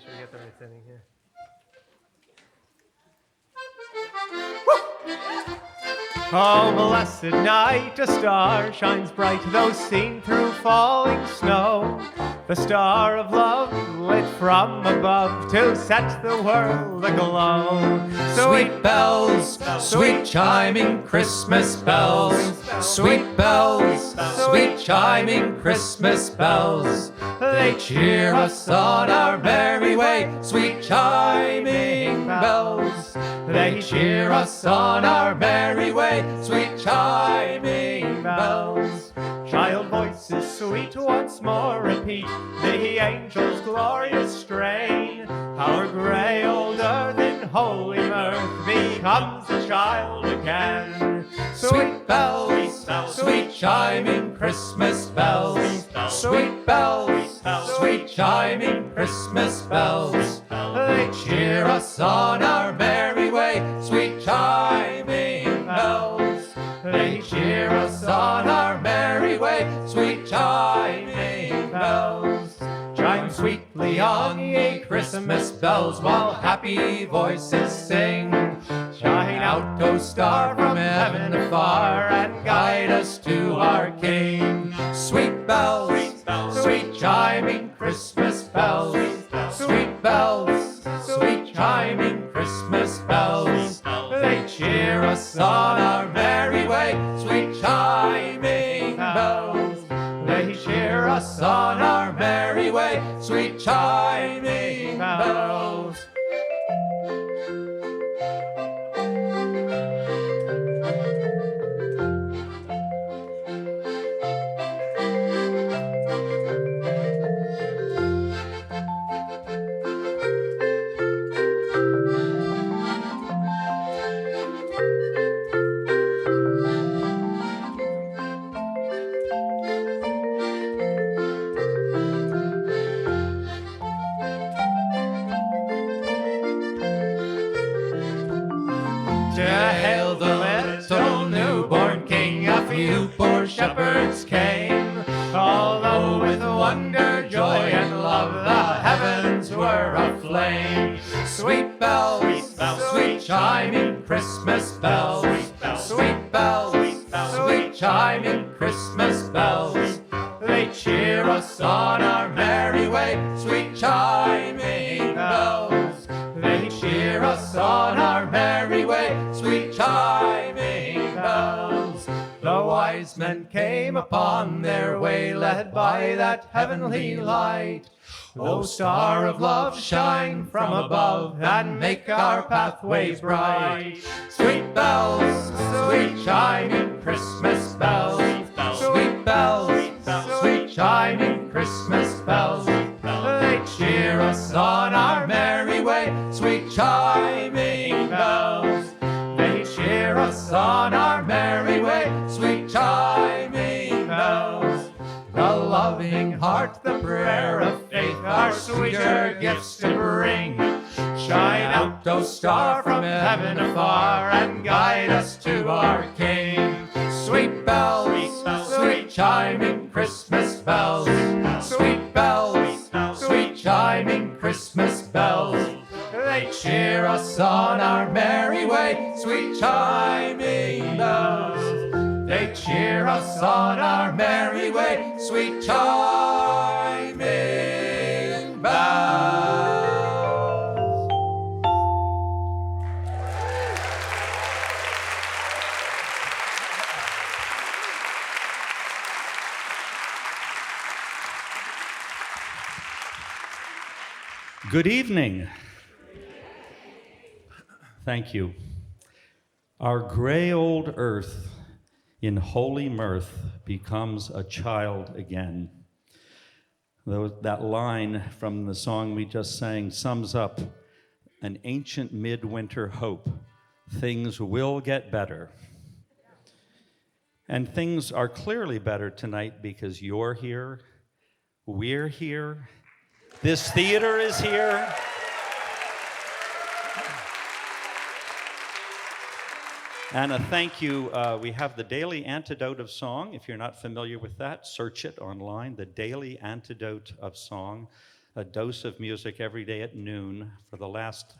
sure you get the right setting here. Oh, blessed night, a star shines bright, though seen through falling snow. The star of love lit from above to set the world aglow. Sweet bells, sweet chiming Christmas bells. Sweet bells, sweet chiming Christmas bells. They cheer us on our merry way. Sweet chiming bells. They cheer us on our merry way. Sweet chiming bells. Child voices sweet once more repeat the angel's glorious strain. Our grey old earth in holy mirth becomes a child again. Sweet bells, sweet chiming Christmas bells. Sweet bells, sweet chiming Christmas bells. They cheer us on our merry way. Sweet chiming bells. They cheer us on our merry way. Sweet chiming bells. Chime sweetly on, ye Christmas bells, while happy voices sing. Shine out, O star, from heaven afar, and guide us to our King. Sweet bells, sweet chiming Christmas bells. Sweet bells, sweet chiming Christmas bells. They cheer us on our merry way. Sweet chiming bells. They cheer us on our merry way. Sweet chiming bells. Shepherds came, although with wonder, joy, and love the heavens were aflame. Sweet bells, sweet chiming Christmas bells. Sweet bells, sweet chiming Christmas bells. They cheer us on our merry way. Sweet chiming bells. They cheer us on our merry way. Sweet chiming bells. The wise men came upon their way, led by that heavenly light. O star of love, shine from above and make our pathways bright. Sweet bells, sweet chiming Christmas bells. Sweet bells, sweet chiming Christmas bells. They cheer us on our merry way. Sweet chiming bells. They cheer us on our merry way. Sweet chiming bells. The loving heart, the prayer of faith, our sweeter gifts to bring. Shine out, O star, from heaven afar, and guide us to our King. Sweet bells, sweet chiming Christmas bells. Sweet bells, sweet chiming Christmas bells. They cheer us on our merry way. Sweet chiming bells. They cheer us on our merry way. Sweet chiming bells. Good evening. Thank you. Our gray old earth in holy mirth becomes a child again. That line from the song we just sang sums up an ancient midwinter hope. Things will get better. And things are clearly better tonight because you're here, we're here, this theater is here. And a thank you. We have the Daily Antidote of Song. If you're not familiar with that, search it online, the Daily Antidote of Song. a dose of music every day at noon for the last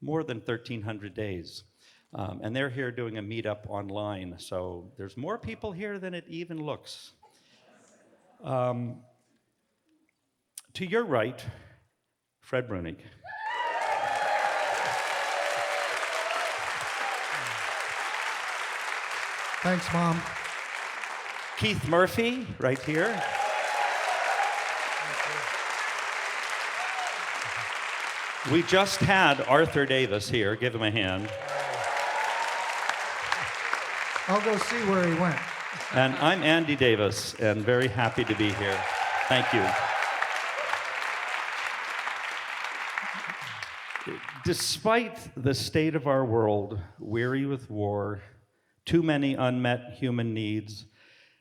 more than 1,300 days. And they're here doing a meetup online, so there's more people here than it even looks. To your right, Fred Breunig. Thanks, Mom. Keith Murphy, right here. We just had Arthur Davis here. Give him a hand. I'll go see where he went. And I'm Andy Davis, and very happy to be here. Thank you. Despite the state of our world, weary with war, too many unmet human needs,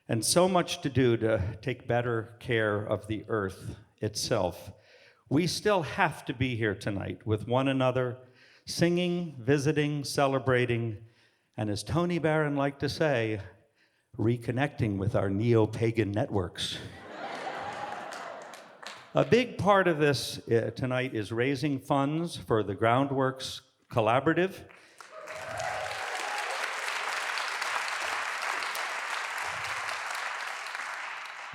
and so much to do to take better care of the earth itself, we still have to be here tonight with one another, singing, visiting, celebrating, and as Tony Barron liked to say, reconnecting with our neo-pagan networks. A big part of this tonight is raising funds for the Groundworks Collaborative.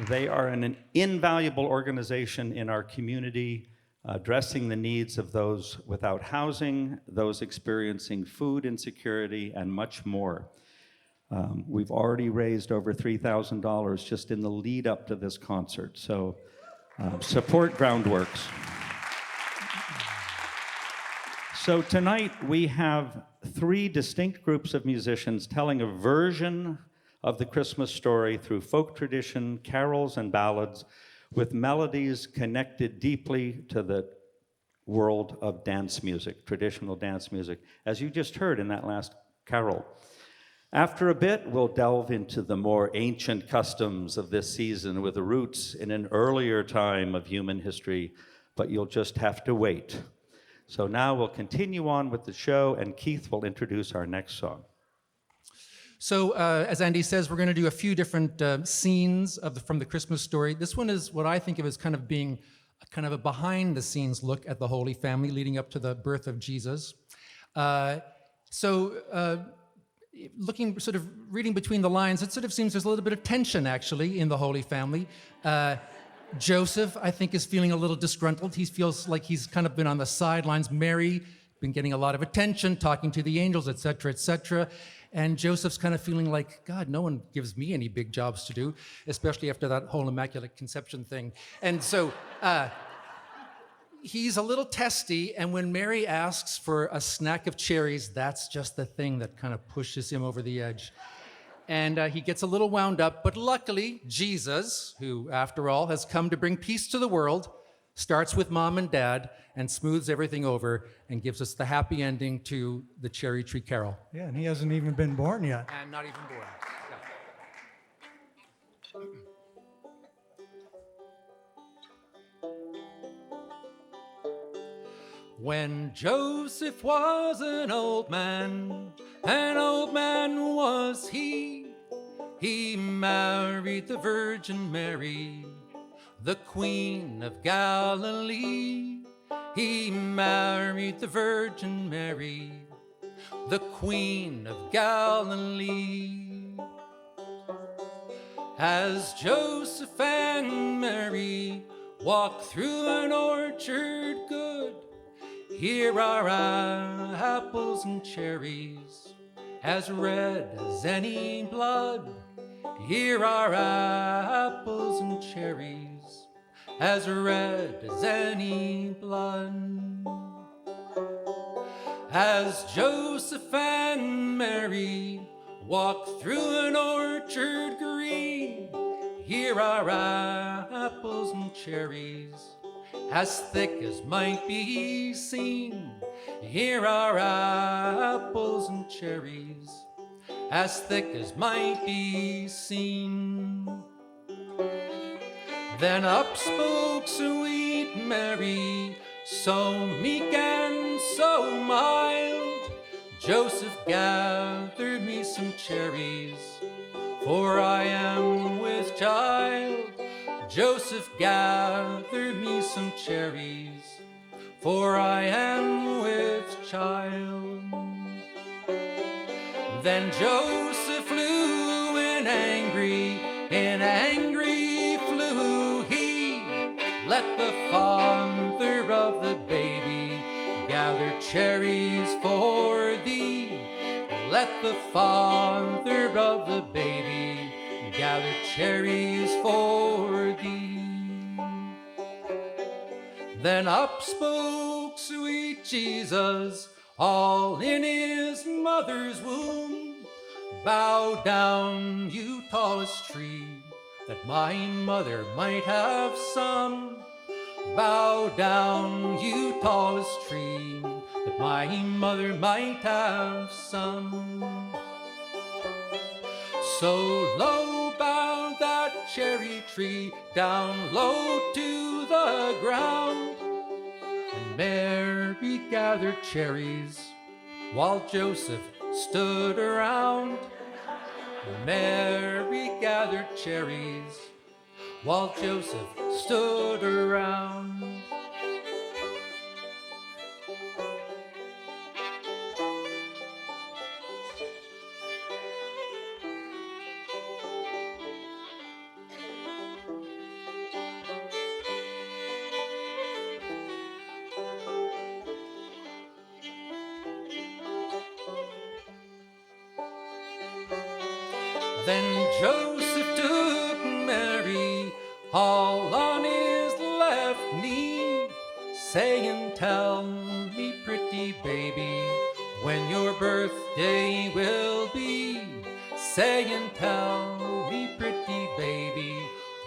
They are an invaluable organization in our community, addressing the needs of those without housing, those experiencing food insecurity, and much more. We've already raised over $3,000 just in the lead up to this concert, so support Groundworks. So tonight we have 3 distinct groups of musicians telling a version of the Christmas story through folk tradition, carols, and ballads, with melodies connected deeply to the world of dance music, traditional dance music, as you just heard in that last carol. After a bit, we'll delve into the more ancient customs of this season with roots in an earlier time of human history, but you'll just have to wait. So now we'll continue on with the show, and Keith will introduce our next song. So, as Andy says, we're going to do a few different scenes from the Christmas story. This one is what I think of as kind of being kind of a behind-the-scenes look at the Holy Family leading up to the birth of Jesus. Looking, sort of reading between the lines, it sort of seems there's a little bit of tension, actually, in the Holy Family. Joseph, I think, is feeling a little disgruntled. He feels like he's kind of been on the sidelines. Mary, been getting a lot of attention, talking to the angels, et cetera, et cetera. And Joseph's kind of feeling like, God, no one gives me any big jobs to do, especially after that whole Immaculate Conception thing. And so he's a little testy, and when Mary asks for a snack of cherries, that's just the thing that kind of pushes him over the edge. And he gets a little wound up, but luckily, Jesus, who, after all, has come to bring peace to the world, starts with Mom and Dad and smooths everything over and gives us the happy ending to the Cherry Tree Carol. Yeah, and he hasn't even been born yet. And not even born. When Joseph was an old man was he married the Virgin Mary, the Queen of Galilee. He married the Virgin Mary, the Queen of Galilee. As Joseph and Mary walk through an orchard good, here are apples and cherries, as red as any blood. Here are apples and cherries, as red as any blood. As Joseph and Mary walk through an orchard green, here are apples and cherries, as thick as might be seen. Here are apples and cherries, as thick as might be seen. Then up spoke sweet Mary, so meek and so mild. Joseph, gathered me some cherries, for I am with child. Joseph, gather me some cherries, for I am with child. Then Joseph flew in angry flew he. Let the father of the baby gather cherries for thee. Let the father of the baby gather cherries for thee. Then up spoke sweet Jesus, all in his mother's womb. Bow down, you tallest tree, that my mother might have some. Bow down, you tallest tree, that my mother might have some. So low bowed that cherry tree, down low to the ground. And Mary gathered cherries while Joseph stood around. And Mary gathered cherries while Joseph stood around. Then Joseph took Mary all on his left knee, saying, tell me, pretty baby, when your birthday will be. Saying, tell me, pretty baby,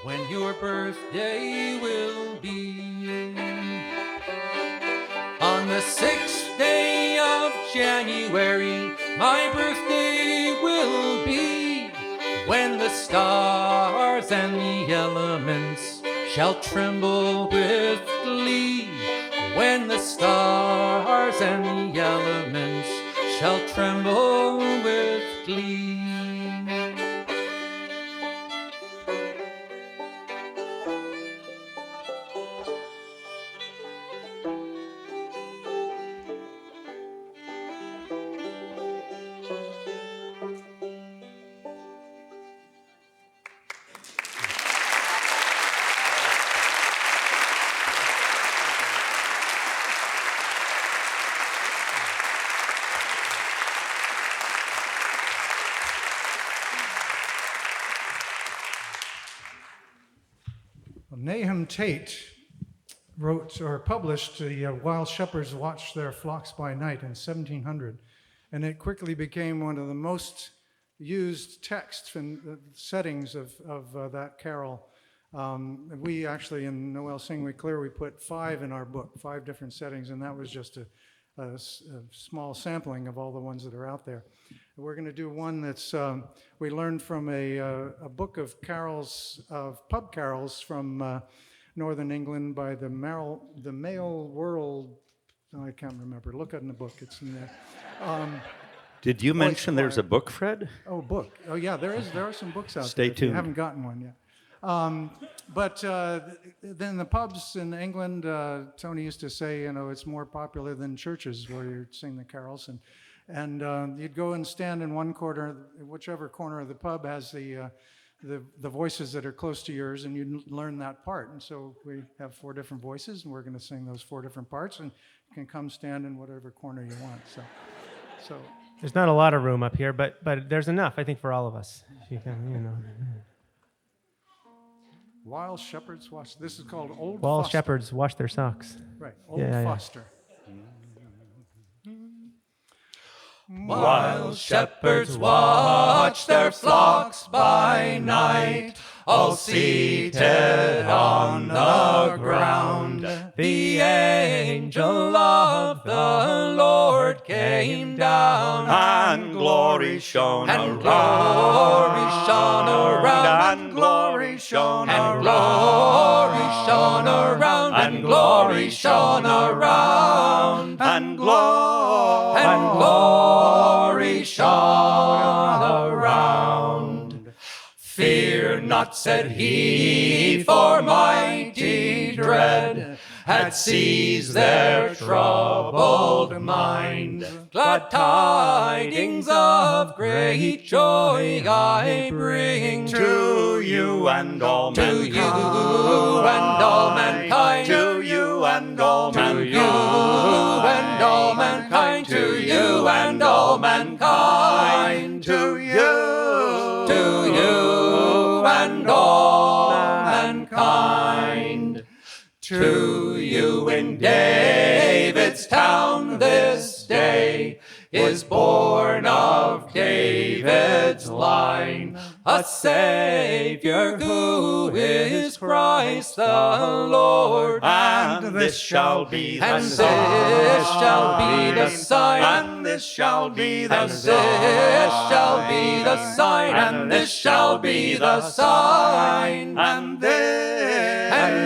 when your birthday will be. On the 6th day of January, my birthday will be. When the stars and the elements shall tremble with glee. When the stars and the elements shall tremble with glee. Nahum Tate wrote or published the While Shepherds Watch Their Flocks by Night in 1700, and it quickly became one of the most used texts and settings of that carol. We actually, in Nowell Sing We Clear, we put 5 in our book, 5 different settings, and that was just a small sampling of all the ones that are out there. We're going to do one that's we learned from a book of carols, of pub carols from Northern England by the Male World. Oh, I can't remember. Look in the book; it's in there. Did you mention there's a book, Fred? Oh, book. Oh, yeah. There are some books out there. Stay tuned. I haven't gotten one yet. But then the pubs in England, Tony used to say, you know, it's more popular than churches where you sing the carols, and you'd go and stand in one corner, whichever corner of the pub has the voices that are close to yours, and you learn that part. And so we have 4 different voices, and we're going to sing those 4 different parts, and you can come stand in whatever corner you want. So There's not a lot of room up here, but there's enough, I think, for all of us. If you can, you know. While Shepherds Watch. This is called Old While Foster. shepherds wash their socks. Right, Old Yeah. Foster. While shepherds watch their flocks by night, all seated on the ground, the angel of the Lord came down, And glory shone and around. glory shone around, And glory shone and around. glory shone around, and glory shone around, And glory. and glory shone around. Fear not, said he, for mighty dread had seized their troubled mind. Glad tidings of great joy I bring To you and all to you and all mankind, To you and all to you and all mankind, to you and all mankind, To you and all mankind. To you in David's town this day is born of David's line a Savior who is Christ the Lord. And this shall be the And sign. this shall be the sign. And this shall be the And this shall be the sign. And this shall be the sign. And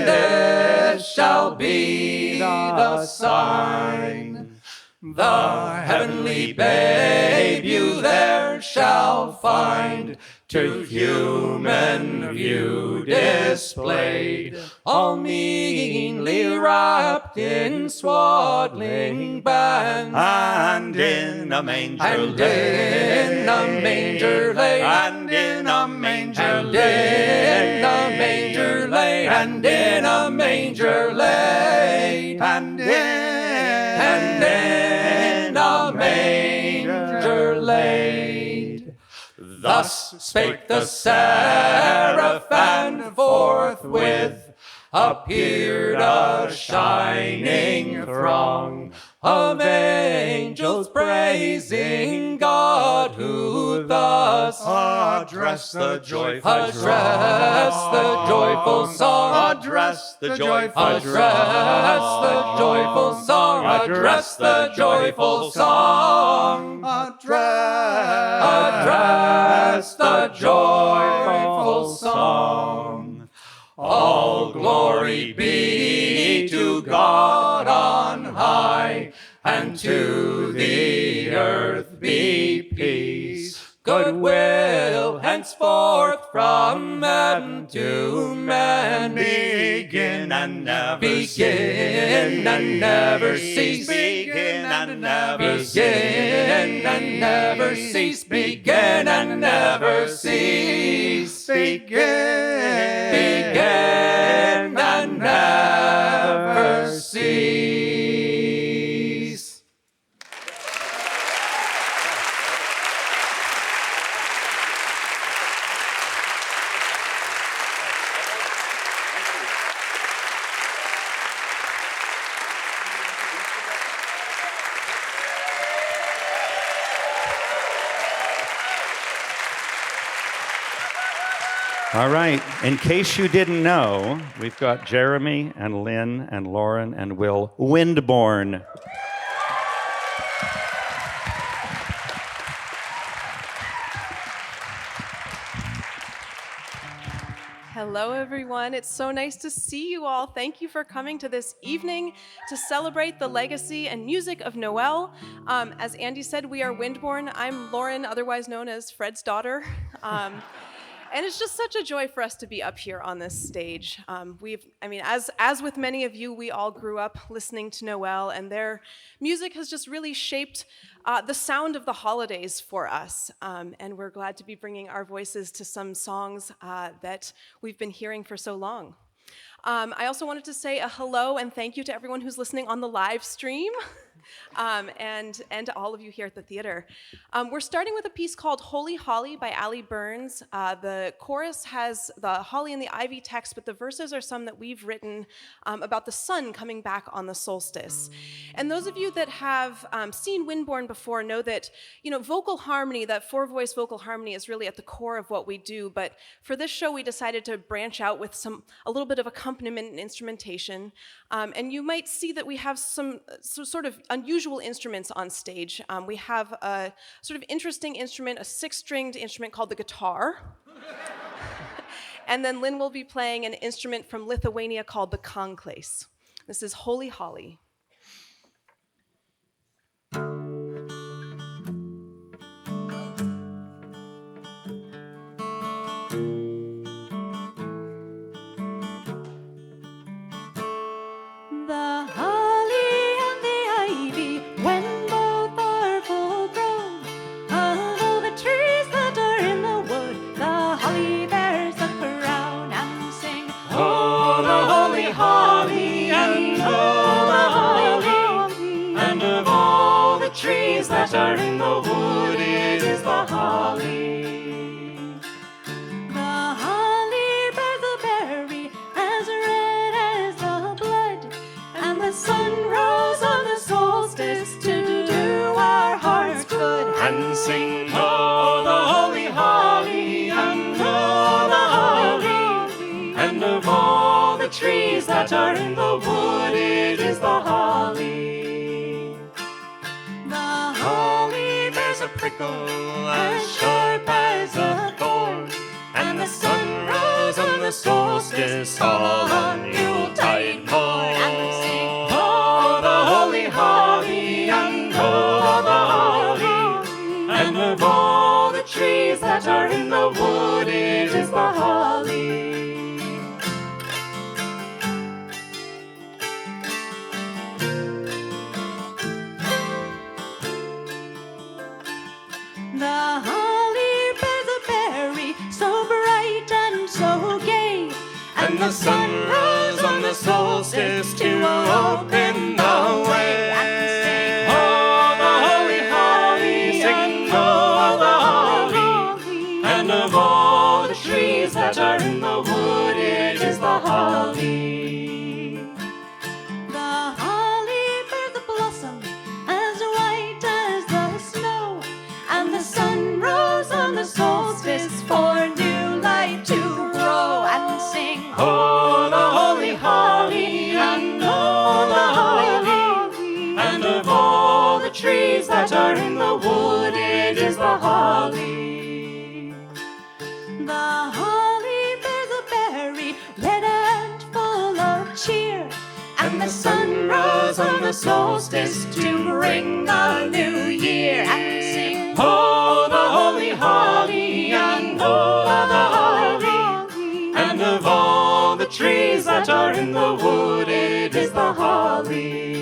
this shall be the sign. The heavenly babe you there shall find, to human view displayed, all meanly wrapped in swaddling bands, And in a manger and laid. in a manger laid, And in a manger and in a manger laid, and in a manger laid, And and in a manger laid. Thus spake the seraph, and forthwith appeared a shining throng of angels praising God, who thus address the joyful address the joyful song, Address the joyful address the joyful song, address the joyful song, address the joyful song. All glory be to God on high, and to the earth be peace, goodwill henceforth from man to man. Begin and never Begin and never cease. Begin and never Begin and never cease. Begin and never cease. Begin and never cease. All right. In case you didn't know, we've got Jeremy and Lynn and Lauren and Will Windborne. Hello, everyone. It's so nice to see you all. Thank you for coming to this evening to celebrate the legacy and music of Nowell. As Andy said, we are Windborne. I'm Lauren, otherwise known as Fred's daughter. And it's just such a joy for us to be up here on this stage. As with many of you, we all grew up listening to Nowell, and their music has just really shaped the sound of the holidays for us. And we're glad to be bringing our voices to some songs that we've been hearing for so long. I also wanted to say a hello and thank you to everyone who's listening on the live stream. And to all of you here at the theater. We're starting with a piece called Holy Holly by Allie Burns. The chorus has the holly and the ivy text, but the verses are some that we've written about the sun coming back on the solstice. And those of you that have seen Windborne before know that, vocal harmony, that four-voice vocal harmony is really at the core of what we do. But for this show, we decided to branch out with a little bit of accompaniment and instrumentation. And you might see that we have some sort of unusual instruments on stage. We have a sort of interesting instrument, a 6-stringed instrument called the guitar. And then Lynn will be playing an instrument from Lithuania called the conclase. This is Holy Holly. And of all the trees that are in the wood, it is the holly. The holly bears a berry as red as the blood, and the sun rose on the solstice to do our hearts good. And sing, oh, the holy holly, and oh, the holly. And of all the trees that are in the wood, it is the holly. The holly Bears a prickle as sharp as a thorn, and the sun rose on the solstice all on Yuletide morn. and sing, Oh, the holy holly, and oh, the holly. And of all the trees that are in the wood, it is the holly. the holly bears a berry so bright and so gay, And the sun rose on the solstice to open the way. Oh, the holy holly, sing, oh, the holly. And of all the trees that are in the wood, it is the holly. the holly bears a blossom as white as the snow, and the sun rose on the solstice for new light to grow. And sing, Oh, the holy holly, and oh, the holly. And of all the trees that are in the wood, it is the holly. the holly bears a berry red and full of cheer, And the sun rose on the solstice to bring the new year. and sing, Oh, the holy holly, and oh, the holly. And of all the trees that are in the wood, it is the holly.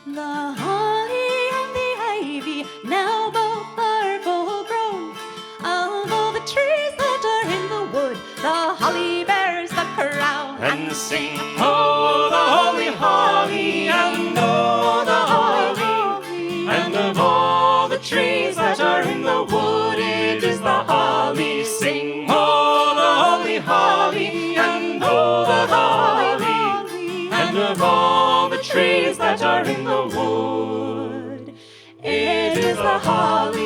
the holly and the ivy now both are full grown. Of all the trees that are in the wood, the holly bears the crown. And sing, oh, the holy holly, and oh, the holly. And of all the trees that are in the wood, it is the holly. Sing, oh, the holy holly, and oh, the holly. And of all the trees that are in the wood, it is the holly.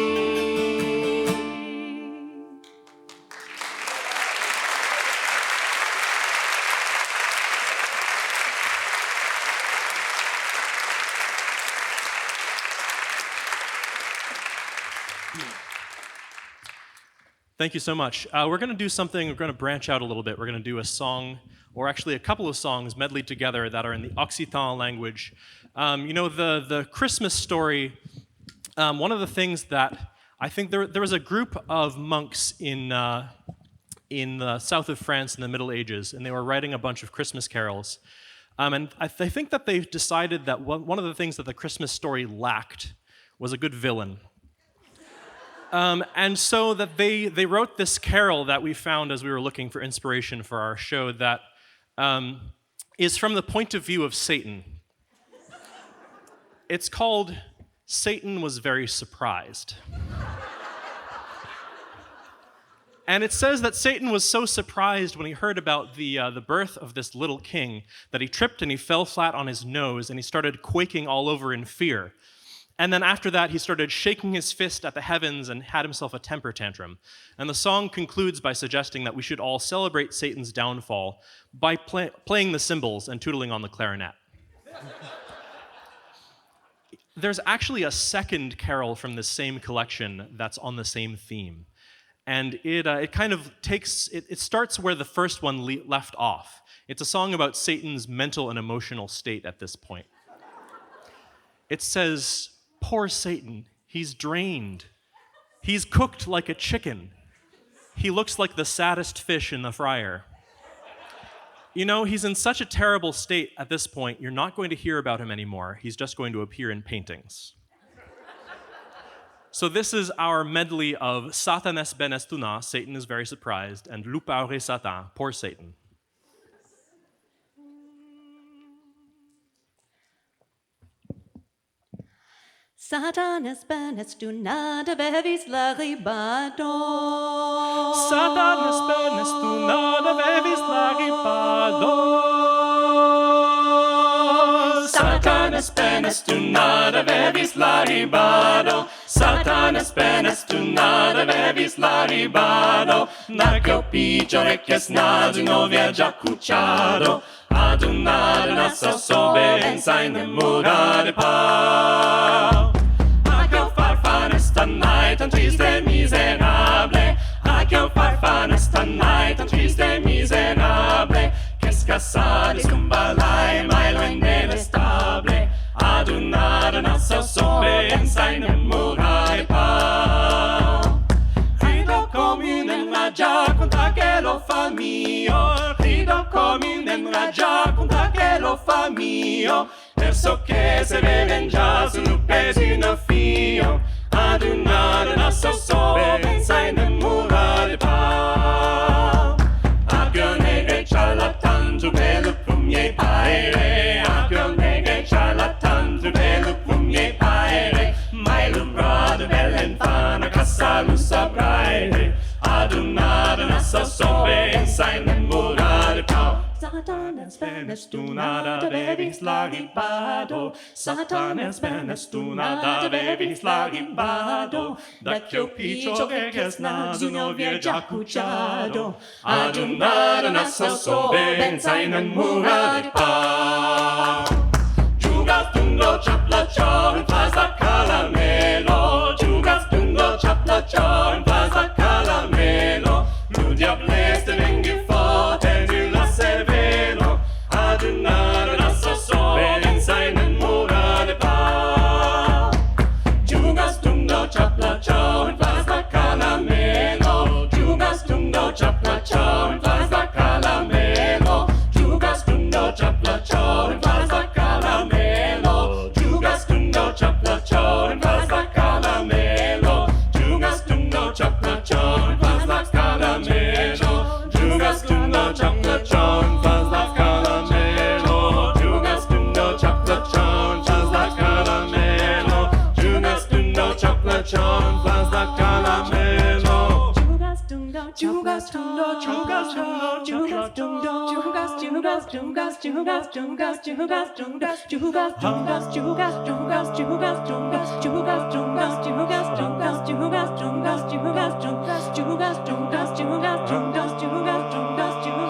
Thank you so much. We're going to do something, we're going to branch out a little bit. We're going to do a song, or actually a couple of songs medleyed together that are in the Occitan language. You know, the Christmas story, one of the things that I think there was a group of monks in the south of France in the Middle Ages, and they were writing a bunch of Christmas carols. And I think that they decided that one of the things that the Christmas story lacked was a good villain. And so that they wrote this carol that we found as we were looking for inspiration for our show that is from the point of view of Satan. It's called Satan Was Very Surprised. And it says that Satan was so surprised when he heard about the birth of this little king that he tripped and he fell flat on his nose and he started quaking all over in fear. And then after that, he started shaking his fist at the heavens and had himself a temper tantrum. And the song concludes by suggesting that we should all celebrate Satan's downfall by playing the cymbals and tootling on the clarinet. There's actually a second carol from this same collection that's on the same theme. And it kind of takes, it starts where the first one left off. It's a song about Satan's mental and emotional state at this point. It says, "Poor Satan, he's drained. He's cooked like a chicken. He looks like the saddest fish in the fryer. You know, he's in such a terrible state at this point, you're not going to hear about him anymore. He's just going to appear in paintings. So this is our medley of Satanas benestuna, Satan is very surprised, and Lupaure Satan, poor Satan. Satanas benestuna de bevis laribado. Satanas benestuna de bevis laribado. Satanas benestuna de bevis laribado. Satanas benestuna de bevis laribado. Na che ho piccio orecchies naso no viaggia cucciado. Adunare na sobenza in the mura de pau. A che ho farfane sta night tan triste e miserable. A che ho farfane sta night tan triste e miserable. Che scassare scombalai mai lo indenestable. Adunare na sobenza in the mura de pau. Rido come un'enraggia contra che lo fa mio. Rido come un'enraggia contra che lo fa mio. Verso che se vede già sul pesino fio. Adunare una sossobenza in un muro di pau. A che negre ciarlatan giù bello pugni paere. A che negre ciarlatan giù bello pugni paere. Mai l'umbrado bell'infana cassa lo sapraire. Adunare una sossobenza in un muro di pau. Satanas benestuna da bevis laribado. Satanas benestuna da bevis laribado. Da che ho piccio che snaso no viaggia cucciado. Adunare una sossobenza in un muro di pau. Giugas tungo chapla ciao in fasa calamelo. Giugas tungo chapla ciao in fasa calamelo. Lu diableste venghi forte nella severo. Adunare una sossobenza in un muro di pau. Giugas tungo chapla ciao in fasa calamelo. Giugas tungo chapla ciao in fasa calamelo. Giugas tungo chapla ciao in fasa calamelo. Giugas tungo chapla ciao in fasa calamelo. Giugas tungo chapla ciao in fasa calamelo. Giugas tungo chapla ciao in fasa calamelo. Giugas tungo chapla ciao in fasa calamelo. Giugas tungo chapla ciao in fasa calamelo. Jugas tungo, jugas tungo, jugas tungo, jugas tungo, jugas tungas, jugas tungas, jugas tungas, jugas tungas, jugas tungas, jugas tungas, jugas tungas, jugas tungas, jugas tungas, jugas tungas, jugas tungas, jugas tungas, jugas tungas, jugas tungas, jugas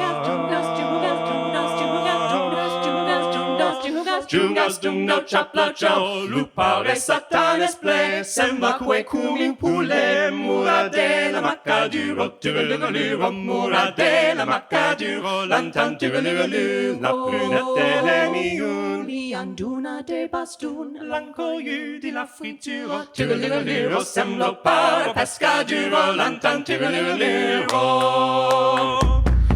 tungas, jugas tungas, Giungas dungo chapla ciao, lupare satanes ple, sembra que cum in pule, mura della maccaduro, tiruluruluro, mura della maccaduro, lantan tirulurulu, la prunette le miun, lianduna de bastun, l'ancoiu di la frituro, tiruluruluro, sembra para pescaduro, lantan tiruluruluro.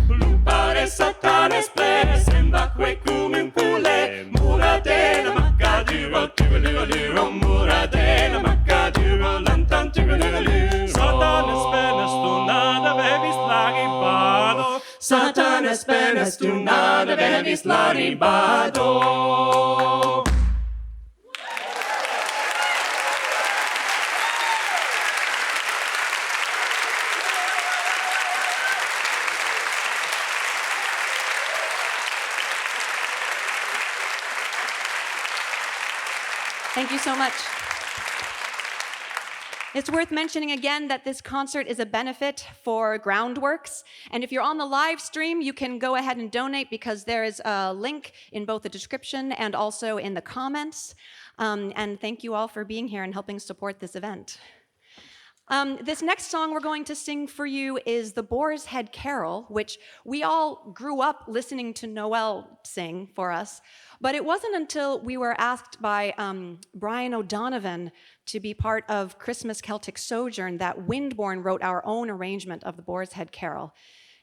Lupare satanes ple, sembra que cum in pule, mura della maccaduro, tiruluruluro, mura della maccaduro, lantan tirulurulu. Satanas benestuna bevis laribado. Satanas benestuna bevis laribado. Thank you so much. It's worth mentioning again that this concert is a benefit for Groundworks. And if you're on the live stream, you can go ahead and donate because there is a link in both the description and also in the comments. And thank you all for being here and helping support this event. This next song we're going to sing for you is the Boar's Head Carol, which we all grew up listening to Nowell sing for us. But it wasn't until we were asked by Brian O'Donovan to be part of Christmas Celtic Sojourn that Windborne wrote our own arrangement of the Boar's Head Carol.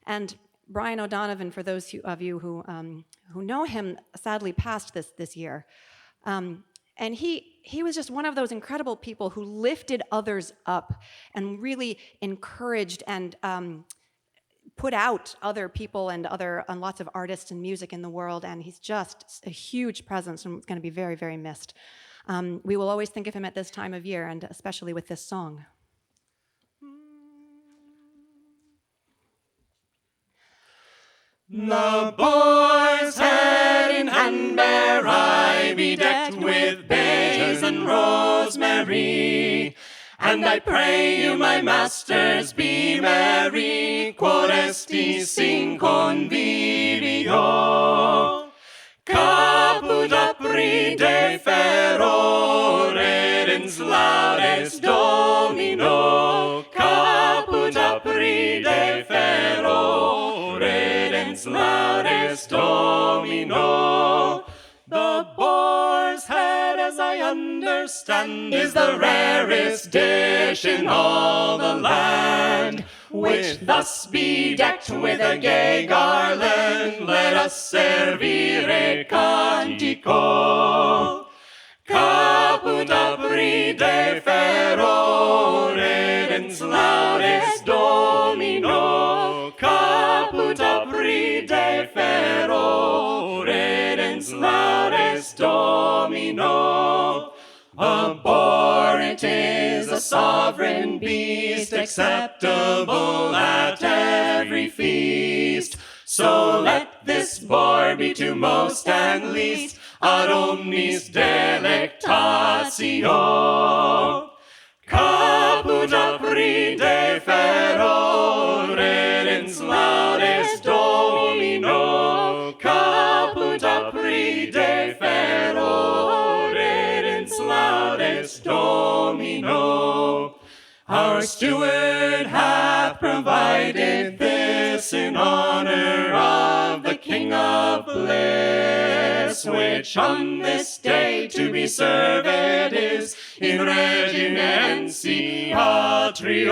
And Brian O'Donovan, for those of you who know him, sadly passed this year. And he was just one of those incredible people who lifted others up and really encouraged and put out other people and lots of artists and music in the world. And he's just a huge presence and going to be very, very missed. We will always think of him at this time of year, and especially with this song. The boar's head in hand bear I, bedecked with bays and rosemary. And I pray you, my masters, be merry, quod estis in convivio. Caput apride feror, edens laudes Domino. Caput apride feror, edens laudes Domino. The boar's head, as I understand, is the rarest dish in all the land, which thus bedecked with a gay garland, let us servire cantico. Caput apride feror, edens laudes Domino. Caput apride feror, edens laudes Domino. A boar it is, a sovereign beast, acceptable at every feast. So let this boar be to most and least ad omnis delectatio. Caput apride feror, edens laudes Domino. Caput apride feror, edens laudes Domino. Our steward hath provided this in honor of the King of bliss, which on this day to be served is in reginensi patrio.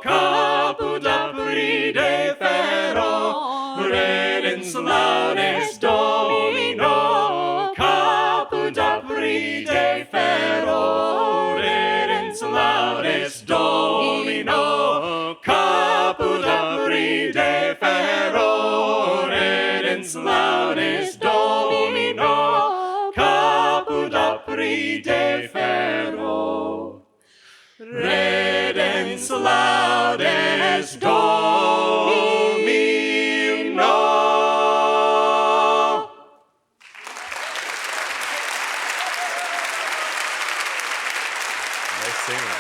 Caput apride feror, edens laudes Domino. Caput apride feror, edens laudes Domino. Caput apride feror, edens laudes Domino. Caput apride feror, edens laudes Domino. Nice singing.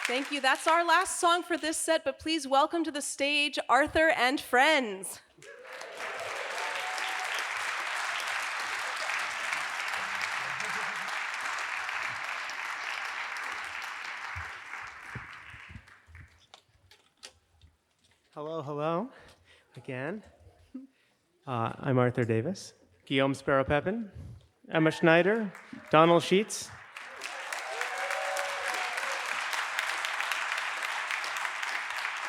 Thank you. That's our last song for this set, but please welcome to the stage Arthur and friends. Hello, hello, again. I'm Arthur Davis, Guillaume Sparrow-Pepin, Emma Schneider, Donal Sheets.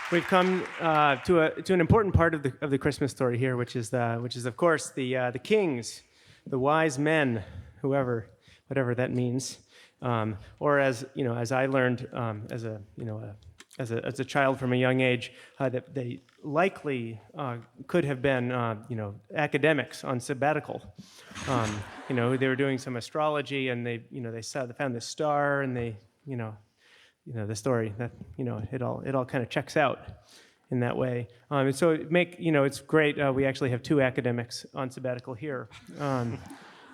We've come to an important part of the Christmas story here, which is of course the kings, the wise men, whatever that means, or as I learned as a child from a young age, that they likely could have been academics on sabbatical. They were doing some astrology, and they found this star, and they the story that it all kind of checks out in that way. And so it's great. We actually have two academics on sabbatical here.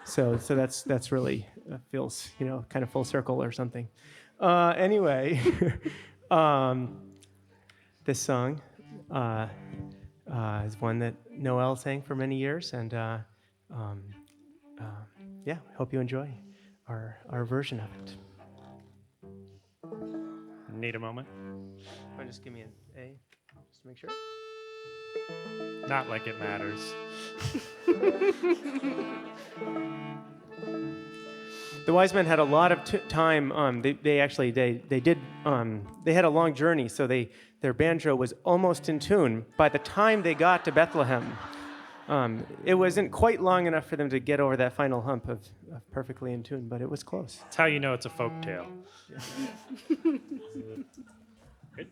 So that's really feels kind of full circle or something. Anyway, this song is one that Nowell sang for many years, and yeah, hope you enjoy our version of it. Need a moment? Or just give me an A, just to make sure. Not like it matters. The wise men had a lot of time. They had a long journey, so their banjo was almost in tune. By the time they got to Bethlehem, it wasn't quite long enough for them to get over that final hump of perfectly in tune, but it was close. That's how you know it's a folk tale. Good.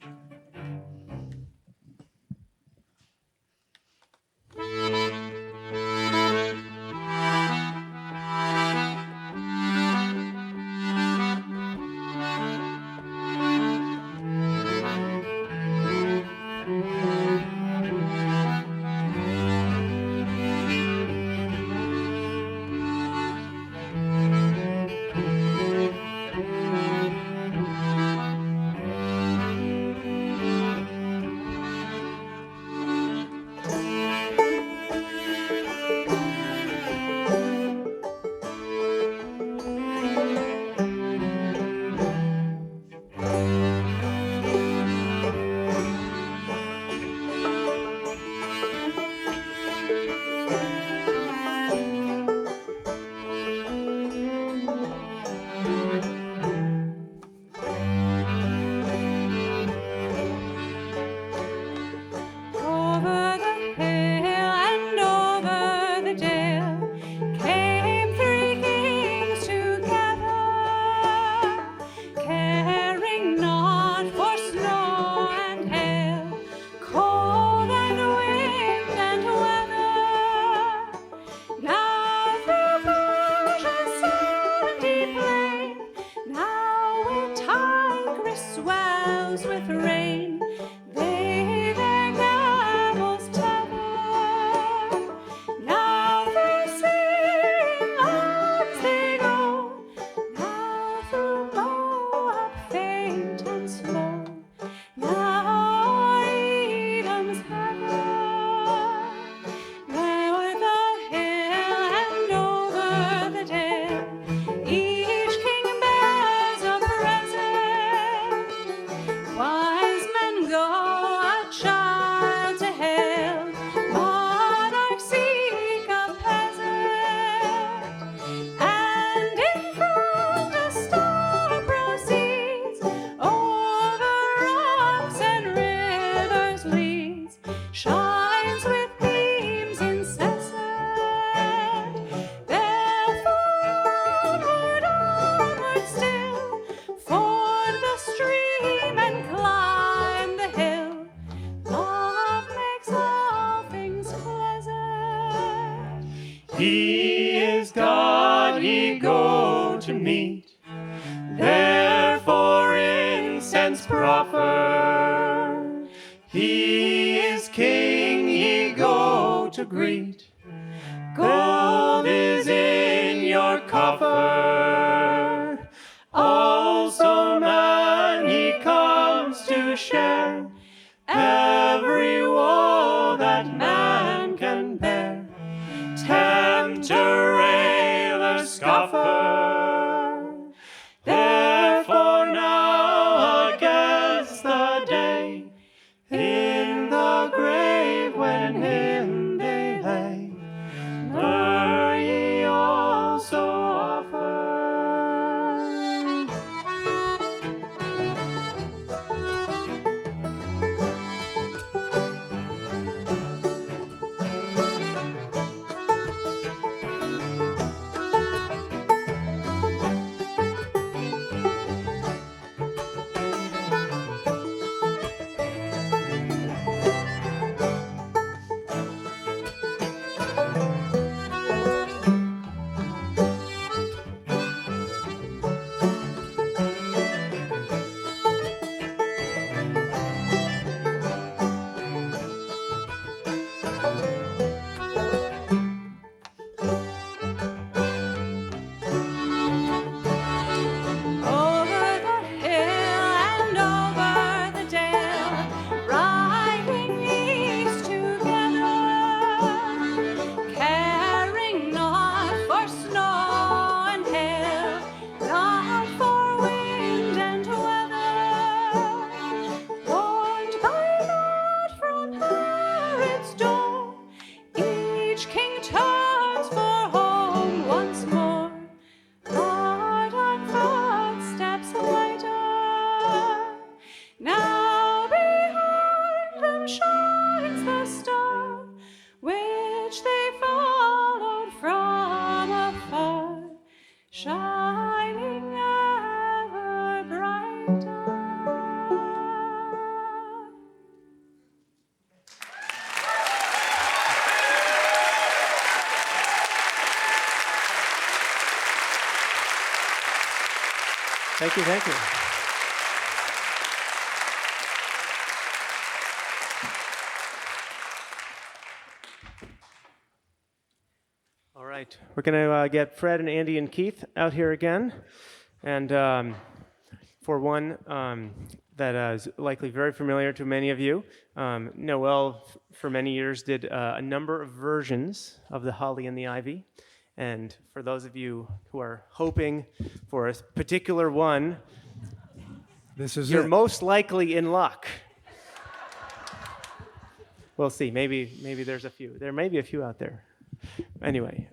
He is God, ye go to meet. Therefore incense proffer. He is King, ye go to greet. Gold is in your coffer. Also man, he comes to share every woe that man can bear. Tempter, railer, scoffer. Therefore now against the day, in the grave when him they lay, myrrh ye also offer. Thank you, thank you. All right, we're going to get Fred and Andy and Keith out here again. And for one that is likely very familiar to many of you, Nowell, for many years, did a number of versions of The Holly and the Ivy. And for those of you who are hoping for a particular one, you're most likely in luck. We'll see. Maybe there's a few. There may be a few out there. Anyway,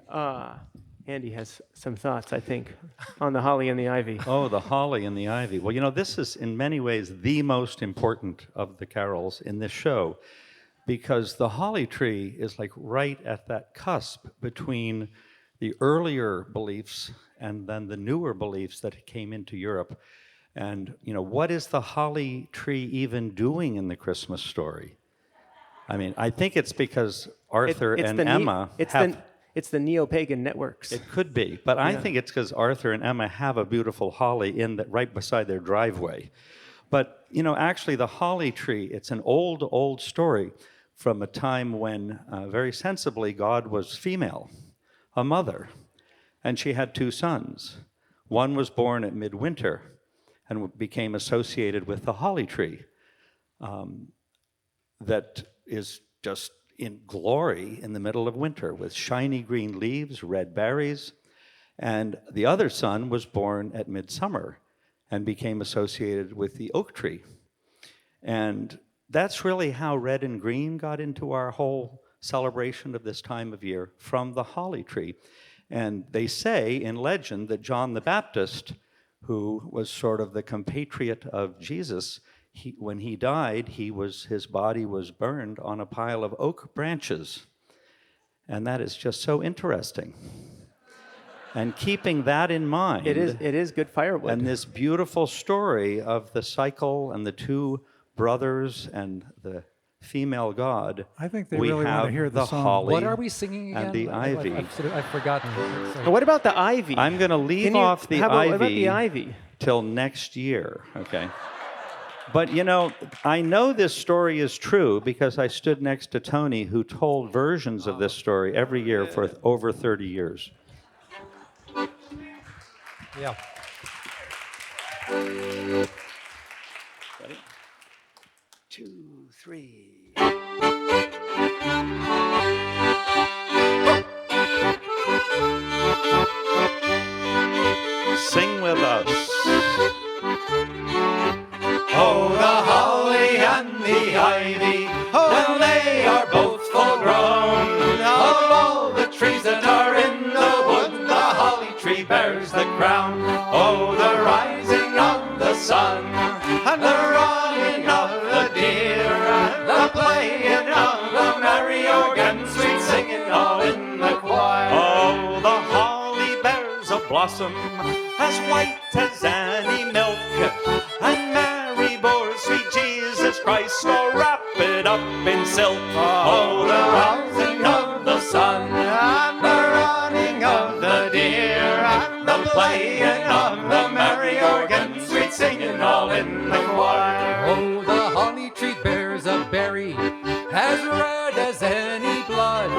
Andy has some thoughts, I think, on The Holly and the Ivy. Oh, The Holly and the Ivy. Well, you know, this is in many ways the most important of the carols in this show, because the holly tree is like right at that cusp between the earlier beliefs and then the newer beliefs that came into Europe. And, you know, what is the holly tree even doing in the Christmas story? I mean, I think it's because Arthur and Emma It's the neo-pagan networks. It could be, but I think it's because Arthur and Emma have a beautiful holly right beside their driveway. But, you know, actually the holly tree, it's an old story from a time when, very sensibly, God was female, a mother, and she had 2 sons. One was born at Midwinter and became associated with the holly tree that is just in glory in the middle of winter with shiny green leaves, red berries. And the other son was born at midsummer and became associated with the oak tree. And that's really how red and green got into our whole celebration of this time of year, from the holly tree. And they say in legend that John the Baptist, who was sort of the compatriot of Jesus, when he died, his body was burned on a pile of oak branches. And that is just so interesting. And keeping that in mind, it is good firewood. And this beautiful story of the cycle and the 2 brothers and the female god. I think they really want to hear the song. Holly. What are we singing again? And the ivy. I've forgotten. But what about the ivy? I'm going to leave off the what about the ivy till next year, okay? But, you know, I know this story is true because I stood next to Tony, who told versions of this story every year for over 30 years. Yeah. Ready? 2, 3. Sing with us. Oh, the holly and the ivy, when they are both full grown. Of all the trees that are in the wood, the holly tree bears the crown. Oh, the rising of the sun, and the running of the deer, the playing of the merry organ, sweet singing all in the choir. Oh, the holly bears a blossom as white as any milk, and Mary bore sweet Jesus Christ, all wrapped up in silk. Oh, the rising of the sun, and the running of the deer, and the playing of the merry organ, sweet singing all in the choir. Oh, the holly tree bears a berry as red as any blood,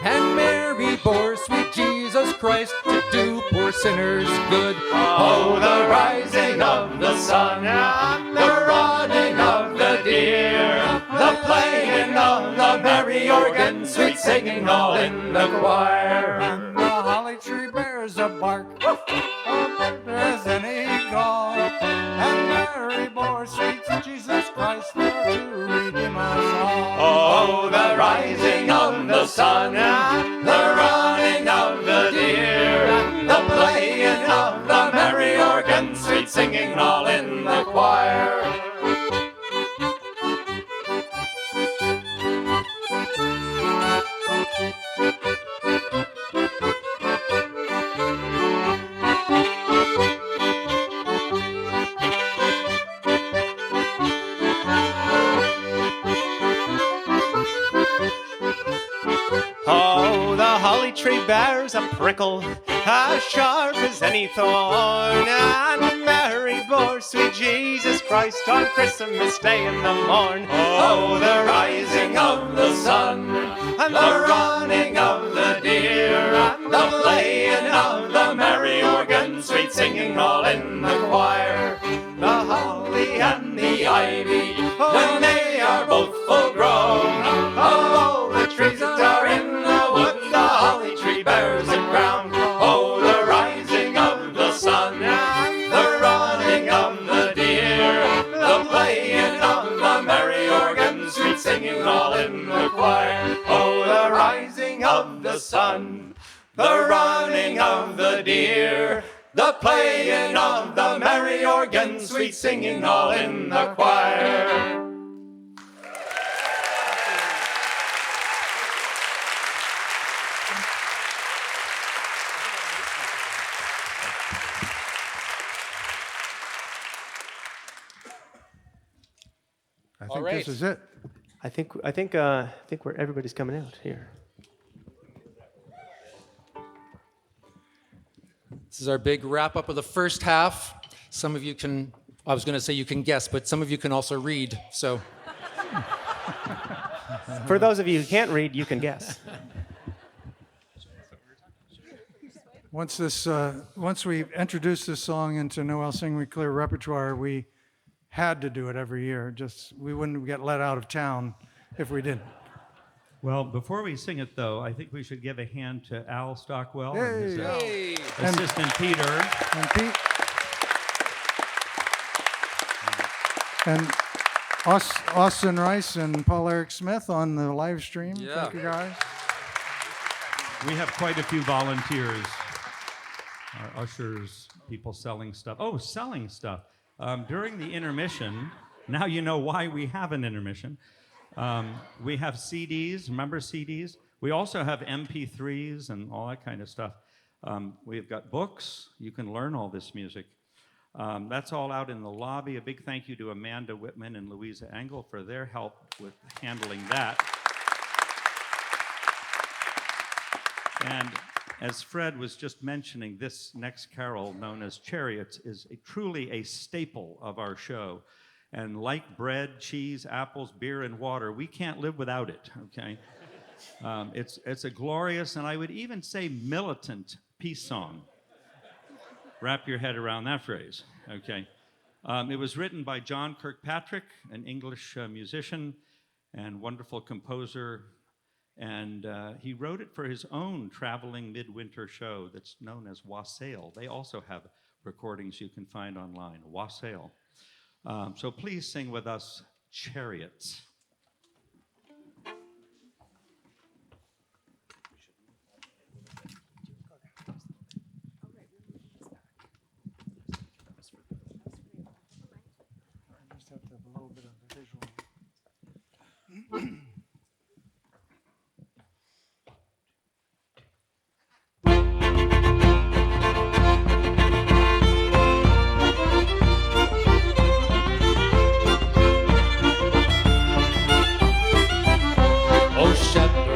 and Mary bore sweet Jesus Christ to do poor sinners good. Oh, the rising of the sun, and the running of the deer, the playing of the merry organ, sweet singing all in the choir. And the holly tree bears a bark as any god, and Mary bore sweet Jesus Christ for to redeem us all. Oh, the rising of the sun, and the running of the deer, the playing of the merry organ, sweet singing all in the choir. Oh, the holly tree bears a prickle as sharp as any thorn, and Mary Mary bore sweet Jesus Christ on Christmas Day in the morn. Oh, the rising of the sun, and the running of the deer, and the playing of the merry organ, sweet singing all in the choir. The holly and the ivy, when they are both full grown, of all the trees that are in the wood, the holly tree bears a crown. Oh, the rising of the sun, and the running of the deer, the playing of the merry organ, sweet singing all in the choir. Oh, the rising of the sun, the running of the deer, the playing of the merry organ, sweet singing all in the choir. I think this is it. I think everybody's coming out here. This is our big wrap up of the first half. Some of you can, I was going to say you can guess, but some of you can also read. So, For those of you who can't read, you can guess. Once we introduced this song into Nowell Sing We Clear repertoire, we had to do it every year. Just we wouldn't get let out of town if we didn't. Well, before we sing it, though, I think we should give a hand to Al Stockwell and his Yay. assistant Peter. And Pete. And Austin Rice and Paul Eric Smith on the live stream. Yeah. Thank you, guys. We have quite a few volunteers. Our ushers, people selling stuff. Oh, selling stuff. During the intermission, now you know why we have an intermission. We have CDs, remember CDs? We also have MP3s and all that kind of stuff. We've got books. You can learn all this music. That's all out in the lobby. A big thank you to Amanda Whitman and Louisa Engel for their help with handling that. And as Fred was just mentioning, this next carol, known as Chariots, is truly a staple of our show. And like bread, cheese, apples, beer, and water, we can't live without it, okay? It's a glorious, and I would even say militant peace song. Wrap your head around that phrase, okay? It was written by John Kirkpatrick, an English musician and wonderful composer, and he wrote it for his own traveling midwinter show that's known as Wassail. They also have recordings you can find online, Wassail. So please sing with us, Chariots. Just have to have a little bit of visual.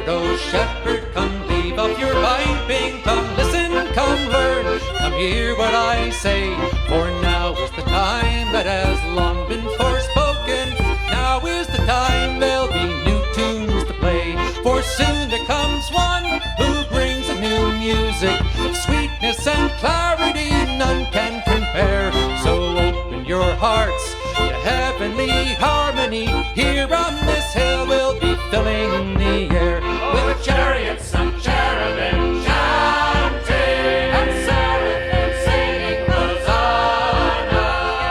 Oh shepherd, come leave off your piping, come listen, come learn, come hear what I say. For now is the time that has long been forspoken, now is the time there'll be new tunes to play. For soon there comes one who brings a new music, of sweetness and clarity none can compare. So open your hearts to heavenly harmony, here on this hill we'll be filling the air with chariots and cherubim chanting, and seraphim singing Hosanna,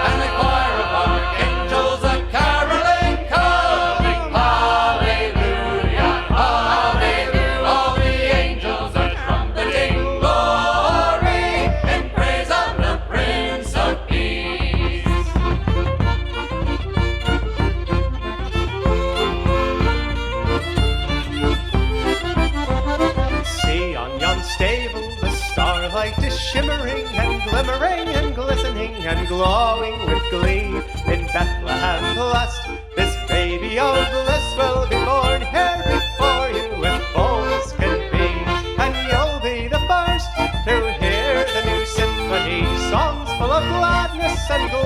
and a choir of archangels a caroling coming, hallelujah, hallelujah. All the angels are trumpeting glory in praise of the Prince of Peace. See on yon stable the starlight is shimmering and glimmering and glistening and glowing with glee. In Bethlehem blessed, this baby of bliss will be born here before you with boldness can be. And you'll be the first to hear the new symphony, songs full of gladness and glory.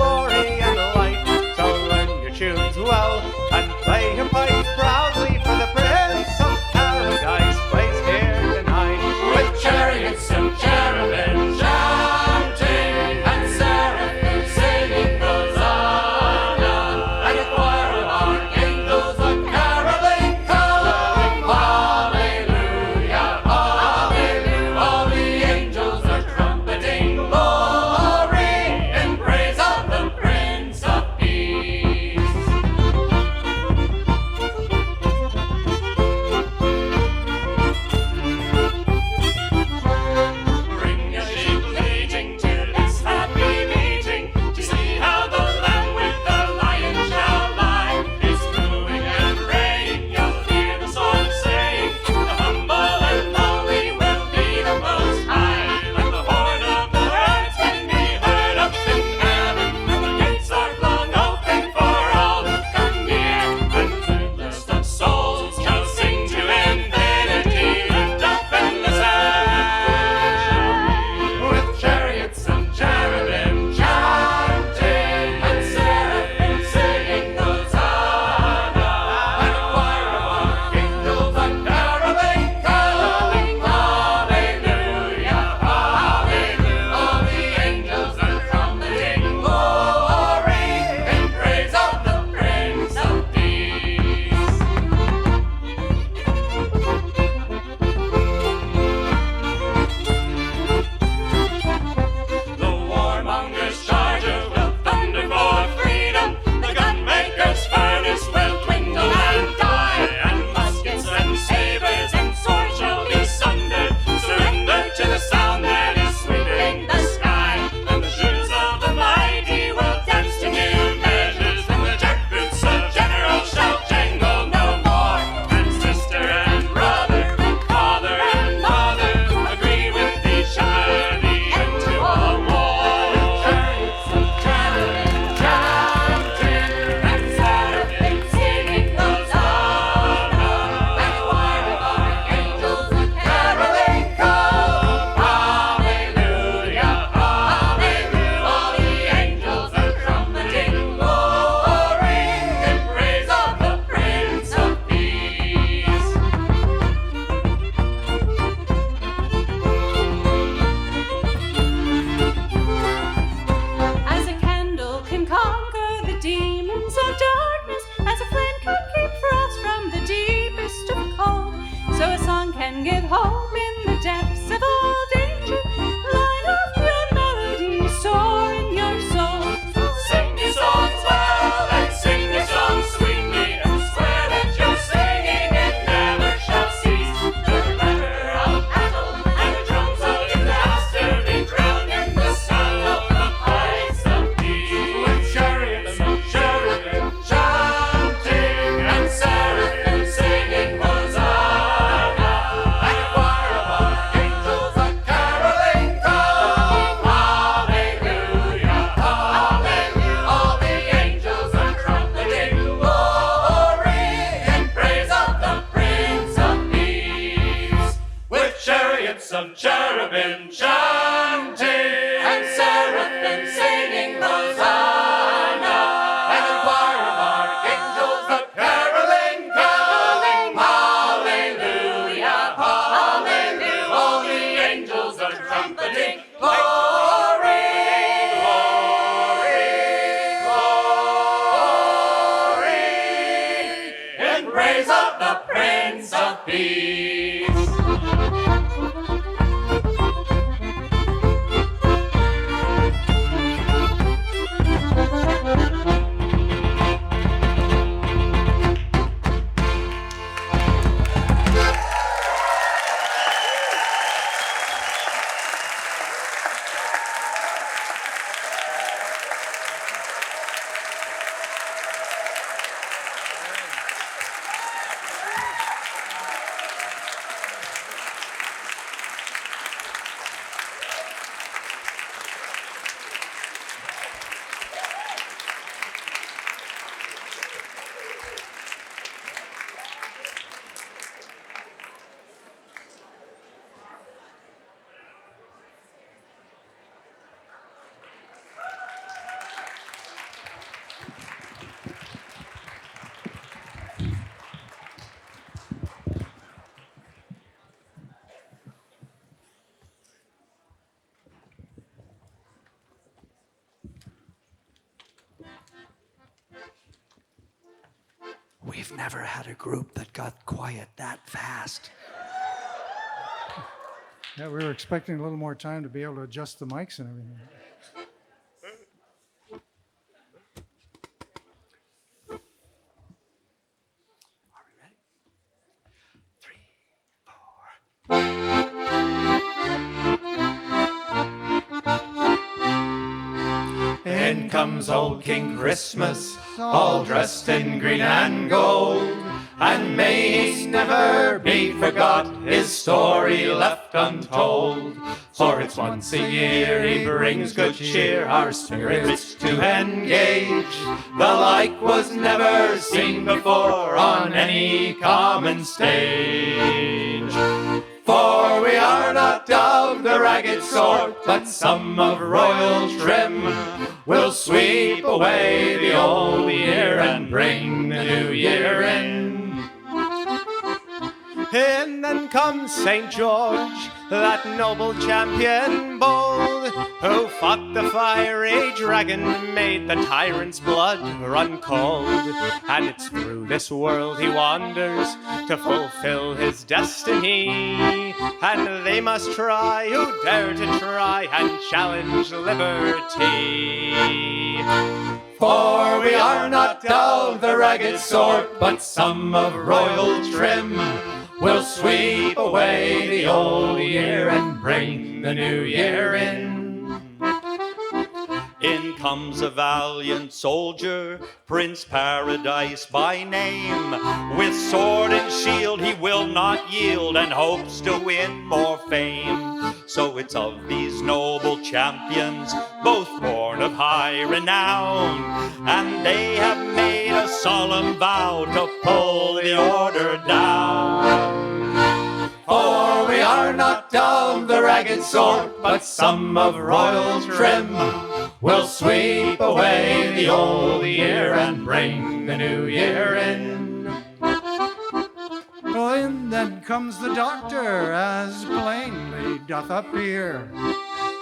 of darkness, as a flame can keep frost from the deepest of cold. So a song can give hope in the depths of all danger. Line up your melody, soar in your soul. Sing your songs well and sing your songs sweetly, and swear that your singing it never shall cease. The clatter of battle and the drums of disaster be drowned in the sound of the pipes of peace. With chariots and cherubim chanting and seraphim singing Hosanna, and a choir of archangels a caroling come. Hallelujah, hallelujah. All the angels are trumpeting glory in praise of the Prince of Peace. With chariots of cherubim chanting and seraphim singing Hosanna, and a choir of archangels a caroling come. Hallelujah, hallelujah. All the angels are trumpeting glory, glory, glory in praise of the Prince of Peace. We've never had a group that got quiet that fast. Yeah, we were expecting a little more time to be able to adjust the mics and everything. Are we ready? 3, 4. In comes old King Christmas, all dressed in green and gold, and may he never be forgot, his story left untold. For it's once a year he brings good cheer, our spirits to engage. The like was never seen before on any common stage. For we are not of the ragged sort, but some of royal trim. We'll sweep away the old year and bring the new year in. In then comes St. George, that noble champion bold, who fought the fiery dragon, made the tyrant's blood run cold. And it's through this world he wanders to fulfill his destiny, and they must try who dare to try and challenge liberty. For we are not of the ragged sort, but some of royal trim. We'll sweep away the old year and bring the new year in. In comes a valiant soldier, Prince Paradise by name. With sword and shield he will not yield, and hopes to win more fame. So it's of these noble champions, both born of high renown, and they have made a solemn vow to pull the order down. For we are not of the ragged sort, but some of royal trim. We'll sweep away the old year and bring the new year in. Well, in then comes the doctor, as plainly doth appear.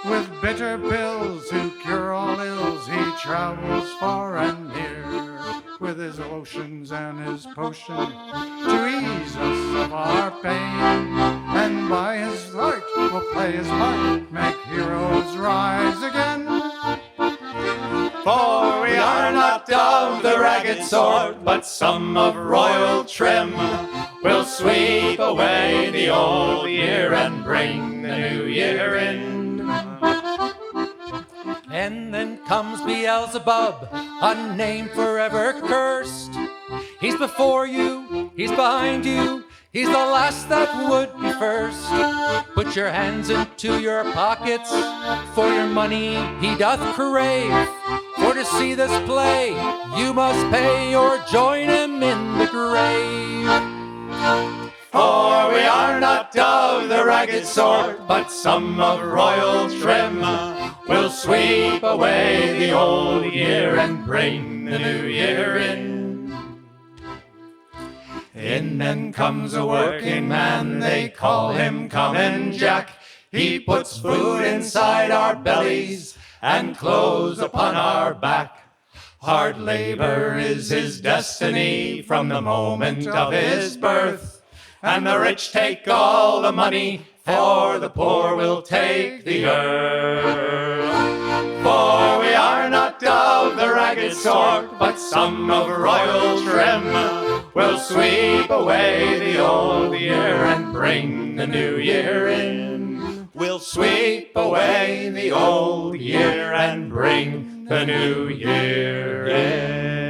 With bitter pills to cure all ills, he travels far and near. with his lotions and his potion to ease us of our pain. And by his art will play his part, make heroes rise again. For we are not of the ragged sort, but some of royal trim. We'll sweep away the old year and bring the new year in. And then comes Beelzebub, a name forever cursed. He's before you, he's behind you, he's the last that would be first. Put your hands into your pockets, for your money he doth crave. For to see this play, you must pay or join him in the grave. For we are not of the ragged sort, but some of royal trim. We'll sweep away the old year and bring the new year in. In then comes a working man, they call him Common Jack. He puts food inside our bellies and clothes upon our back. Hard labor is his destiny from the moment of his birth. And the rich take all the money, for the poor will take the earth. For we are not of the ragged sort, but some of royal trim. We'll sweep away the old year and bring the new year in. We'll sweep away the old year and bring the new year in.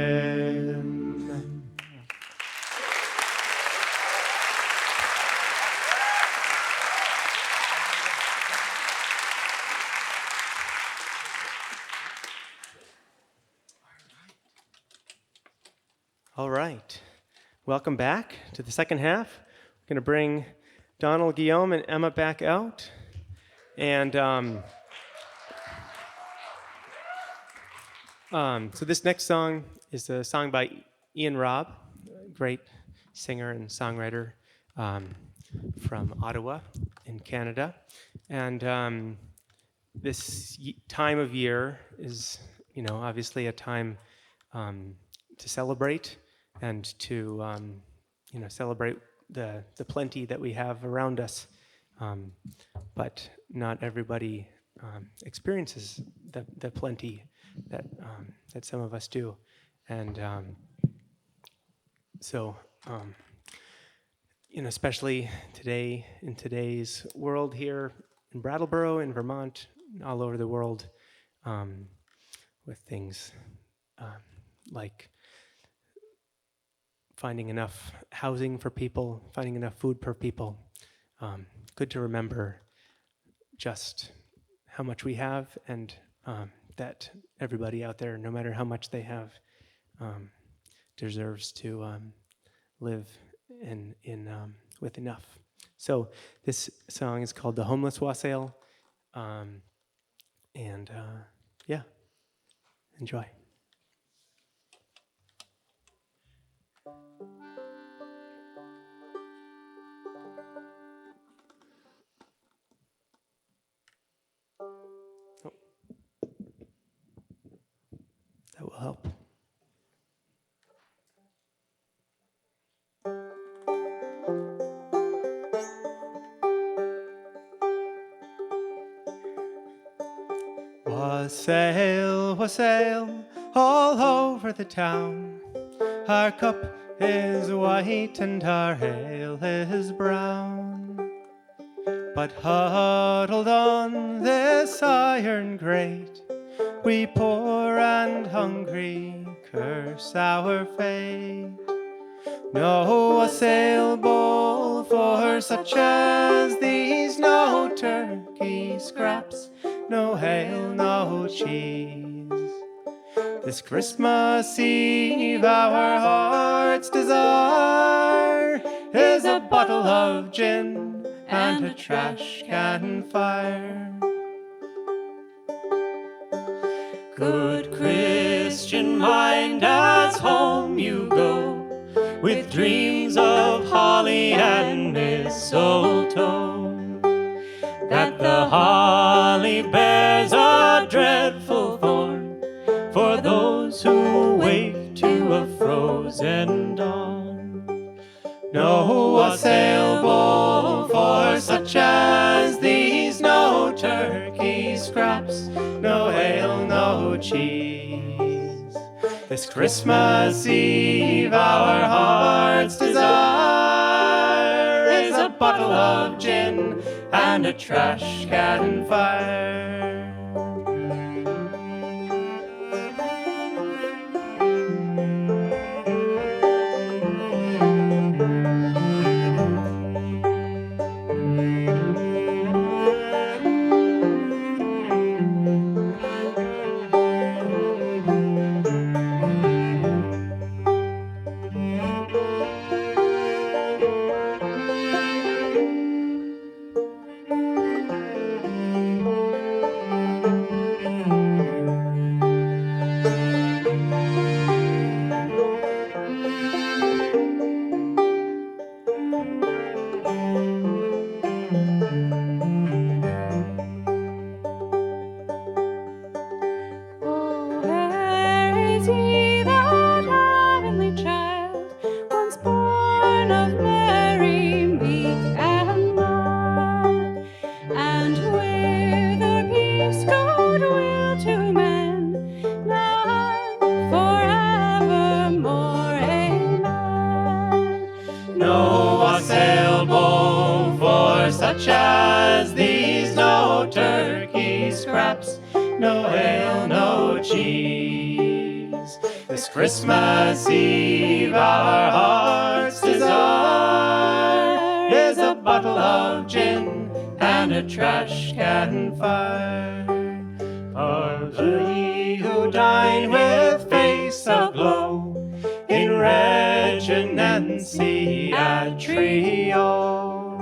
All right. Welcome back to the second half. We're going to bring Donal, Guillaume, and Emma back out. And so this next song is a song by Ian Robb, a great singer and songwriter from Ottawa in Canada. And this time of year is, obviously a time to celebrate and to, celebrate the plenty that we have around us. But not everybody experiences the plenty that some of us do. And so, especially today, in today's world here in Brattleboro, in Vermont, all over the world, with things like finding enough housing for people, finding enough food per people. Good to remember just how much we have, and that everybody out there, no matter how much they have, deserves to live in with enough. So this song is called "The Homeless Wassail," and enjoy. That will help. Wassail, wassail, all over the town. Our cup is white and our ale is brown. But huddled on this iron grate, we poor and hungry curse our fate. No wassail bowl for such as these, no turkey scraps, no ale, no cheese. This Christmas Eve our heart's desire is a bottle of gin and a trash can fire. Good Christian mind, as home you go, with dreams of holly and mistletoe, that the holly bears a dreadful thorn for those who wake to a frozen This Christmas Eve our heart's desire is a bottle of gin and a trash can fire. Christmas Eve our heart's desire is a bottle of gin and a trash can fire. For ye who dine with face aglow in regenancy at trio,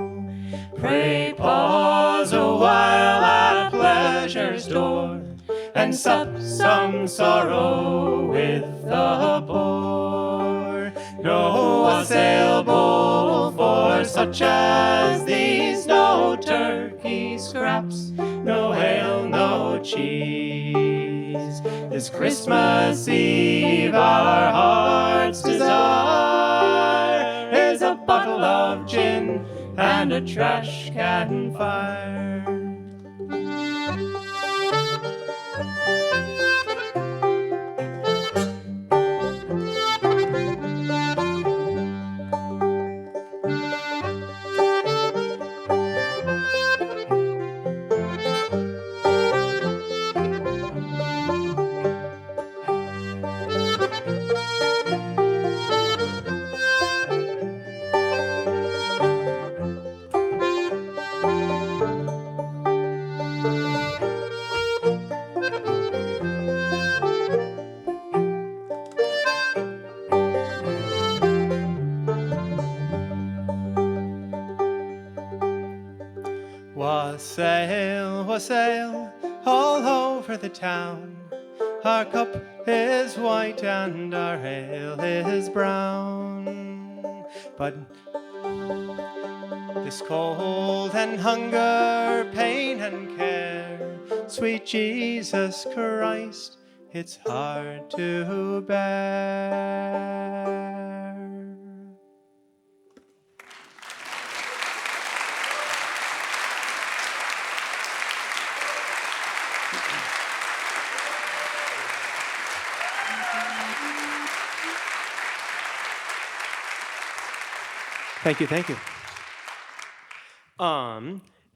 pray pause a while at pleasure's door and sup some sorrow with the poor. No wassail bowl for such as these, no turkey scraps, no ale, no cheese. This Christmas Eve our heart's desire is a bottle of gin and a trash can fire. Wassail, wassail, all over the town. Our cup is white and our ale is brown. But this cold and hunger, pain and care, sweet Jesus Christ, it's hard to bear. Thank you, thank you.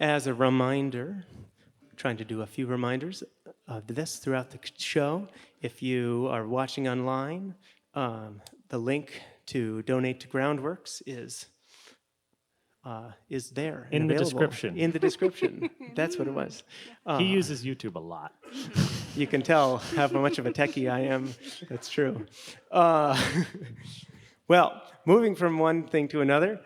As a reminder, trying to do a few reminders of this throughout the show. If you are watching online, the link to donate to Groundworks is there in and the available. description. In the description. That's what it was. He uses YouTube a lot. You can tell how much of a techie I am. That's true. Well, moving from one thing to another,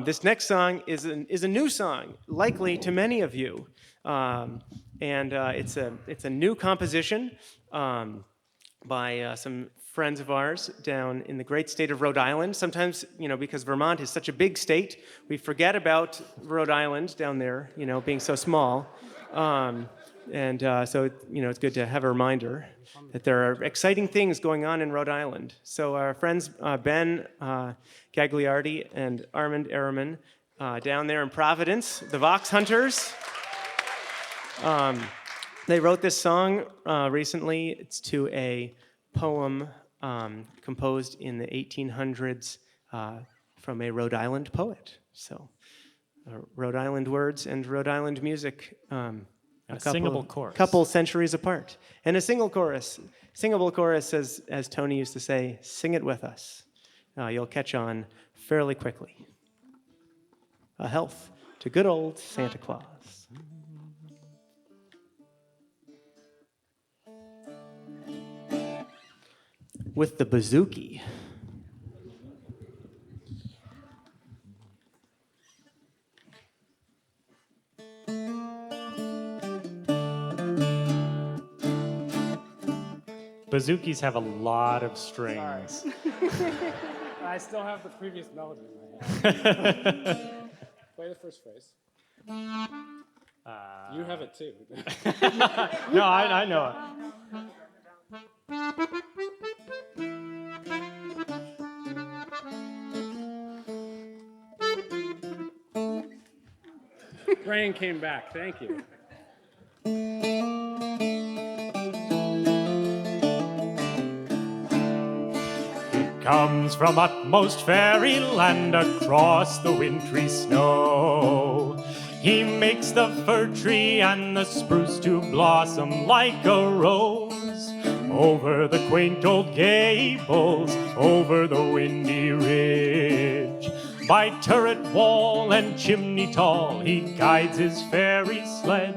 this next song is a new song, likely to many of you, and it's a new composition by some friends of ours down in the great state of Rhode Island. Sometimes, because Vermont is such a big state, we forget about Rhode Island down there, being so small. And so, it's good to have a reminder that there are exciting things going on in Rhode Island. So our friends Ben Gagliardi and Armand Ehrman down there in Providence, the Vox Hunters, they wrote this song recently. It's to a poem composed in the 1800s from a Rhode Island poet. So Rhode Island words and Rhode Island music, a singable chorus. Couple centuries apart. And a single chorus, singable chorus, as Tony used to say, sing it with us. You'll catch on fairly quickly. A health to good old Santa Claus. With the bouzouki. Bouzouki's have a lot of strings. I still have the previous melody in my head. Play the first phrase. You have it too. No, I know it. Brain came back. Thank you. Comes from utmost fairyland across the wintry snow. He makes the fir tree and the spruce to blossom like a rose. Over the quaint old gables, over the windy ridge, by turret wall and chimney tall, he guides his fairy sledge.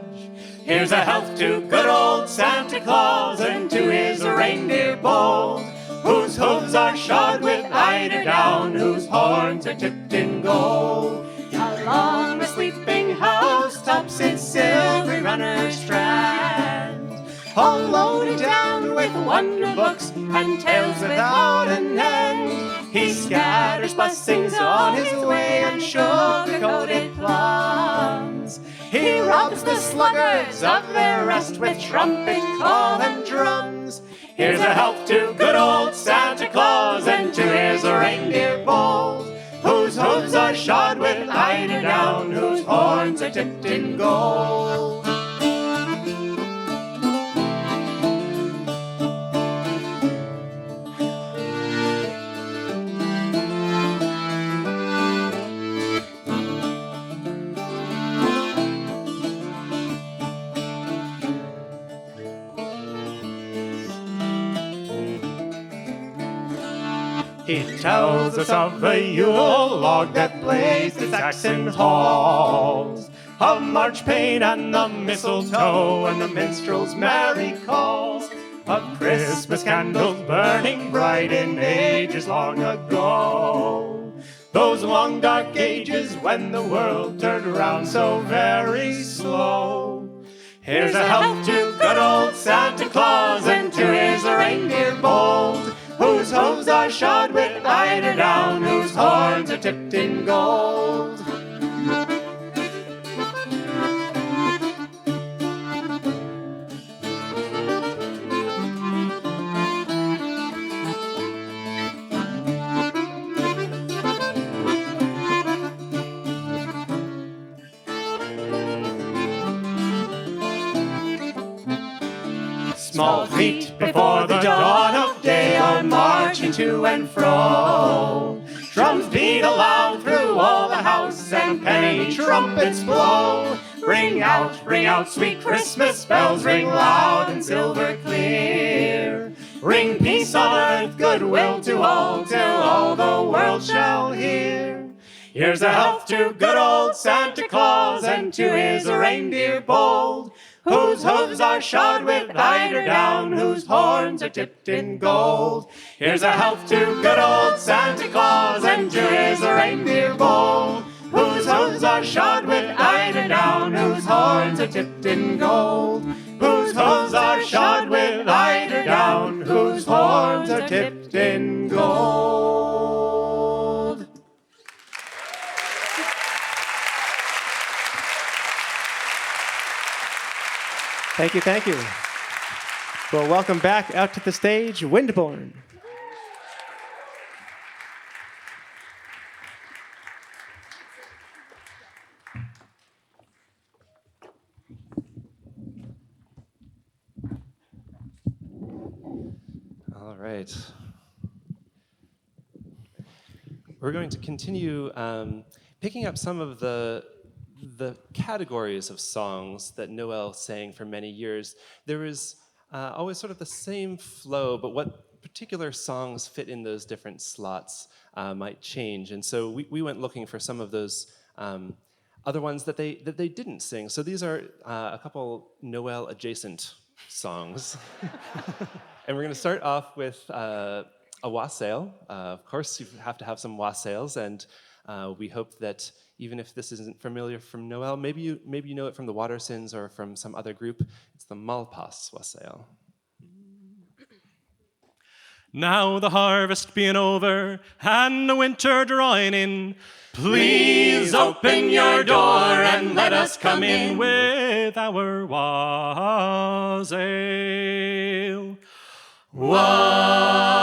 Here's a health to good old Santa Claus and to his reindeer bold, whose hooves are shod with eider down, whose horns are tipped in gold. Along the sleeping housetops its silvery runners strand, All loaded down with wonder books and tales without an end. He scatters blessings on his way and sugar-coated plums. He robs the sluggards of their rest with trumpet call and drums. Here's a health to good old Santa Claus and to his reindeer bold, whose hooves are shod with eider down, whose horns are tipped in gold. He tells us of the Yule log that blazed in Saxon halls, of Marchpane and the mistletoe and the minstrel's merry calls, of Christmas candles burning bright in ages long ago. Those long dark ages when the world turned around so very slow. Here's a health to good old Santa Claus and to his reindeer bold, whose hooves are shod with eider down, whose horns are tipped in gold. Small feet before the dawn of day are marching to and fro. Drums beat aloud through all the house and penny trumpets blow. Ring out, sweet Christmas bells, ring loud and silver clear. Ring peace on earth, goodwill to all, till all the world shall hear. Here's a health to good old Santa Claus and to his reindeer bold, whose hooves are shod with eider down, whose horns are tipped in gold. Here's a health to good old Santa Claus and to his reindeer bold, whose hooves are shod with eider down, whose horns are tipped in gold. Whose hooves are shod with eider down, whose horns are tipped in gold. Thank you, thank you. Well, welcome back out to the stage, Windborne. All right. we're going to continue picking up some of the categories of songs that Nowell sang for many years. There is always sort of the same flow, but what particular songs fit in those different slots might change. And so we went looking for some of those other ones that they didn't sing. So these are a couple Nowell adjacent songs. And we're going to start off with a wassail. Of course, you have to have some wassails, and we hope that even if this isn't familiar from Nowell, maybe you know it from the Watersins or from some other group. It's the Malpas wassail. Now the harvest being over and the winter drawing in, please open your door and let us come in with our wassail. Wassail,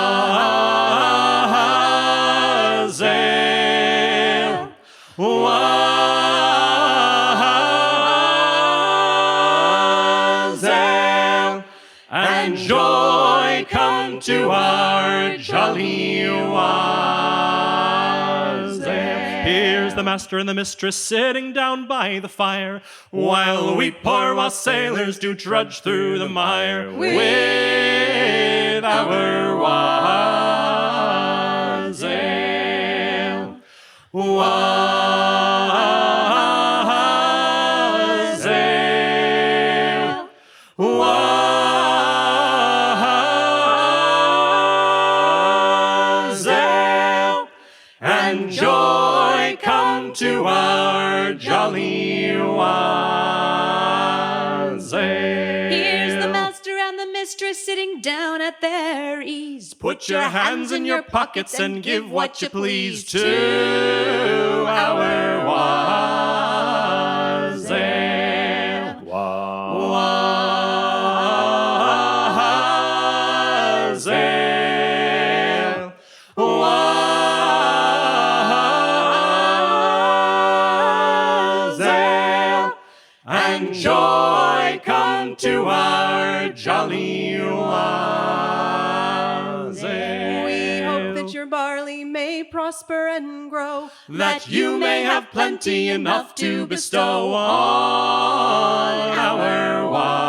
wassail, and joy come to our jolly wassail. Here's the master and the mistress sitting down by the fire, while we poor wassailers do trudge through the mire with our wassail. Wassail, wassail, and joy come to our jolly wassail. Here's the master and the mistress sitting down at their ease. Put your hands in your pockets and give what you please to our wassail. Wassail, wassail, and joy come to our jolly wassail. We hope that your barley may prosper and grow, that you may have plenty enough to bestow on our wassail.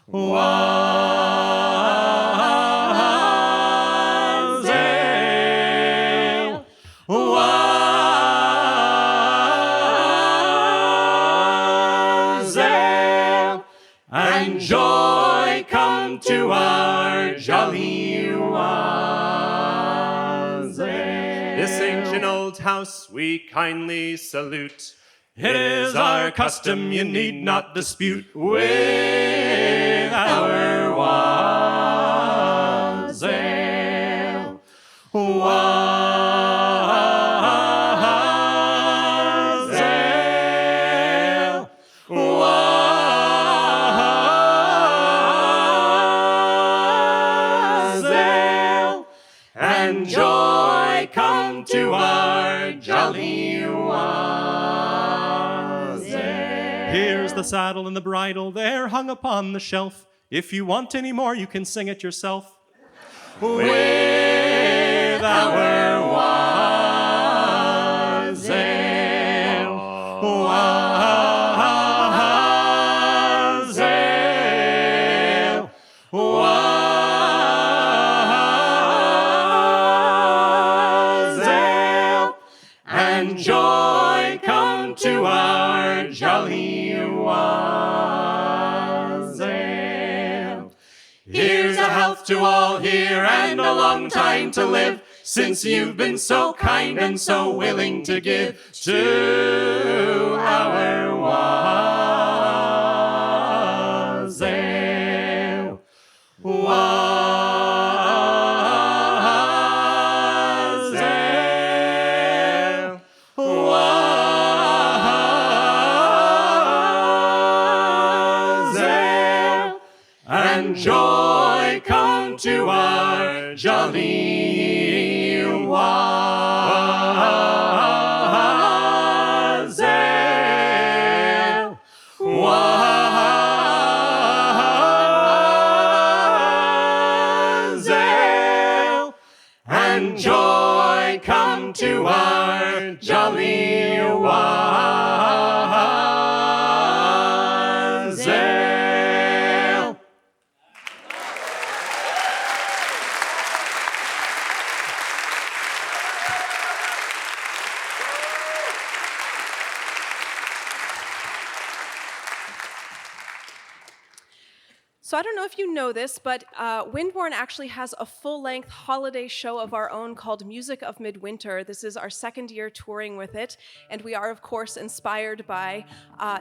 Wassail, wassail, and joy come to our jolly wassail. This ancient old house we kindly salute. It is our custom, you need not dispute, with our wassail. Wassail, wassail, and joy come to our jolly wassail. Here's the saddle and the bridle, they're hung upon the shelf. If you want any more, you can sing it yourself. With our wassail, wassail, wassail, and joy come to our jolly wassail. Here's a health to all here and a long time to live, since you've been so kind and so willing to give to our wassail. Wassail, wassail, and joy come to our jolly wassail. Wassail, and joy come to our jolly wassail. So I don't know if you know this, but Windborne actually has a full-length holiday show of our own called Music of Midwinter. This is our second year touring with it, and we are, of course, inspired by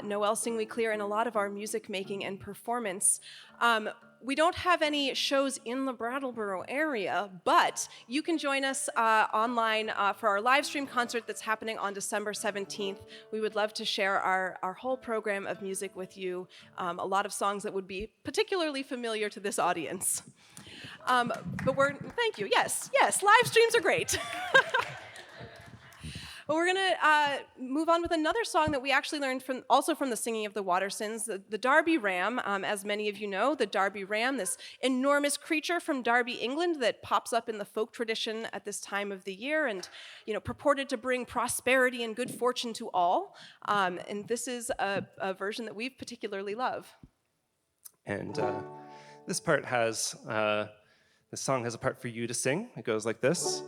Nowell Sing We Clear and a lot of our music making and performance. We don't have any shows in the Brattleboro area, but you can join us online for our live stream concert that's happening on December 17th. We would love to share our whole program of music with you, a lot of songs that would be particularly familiar to this audience. Thank you, yes, live streams are great. But we're going to move on with another song that we actually learned also from the Singing of the Watersins, the Derby Ram. As many of you know, the Derby Ram, this enormous creature from Derby, England, that pops up in the folk tradition at this time of the year and, purported to bring prosperity and good fortune to all. And this is a version that we particularly love. And this part has, this song has a part for you to sing. It goes like this.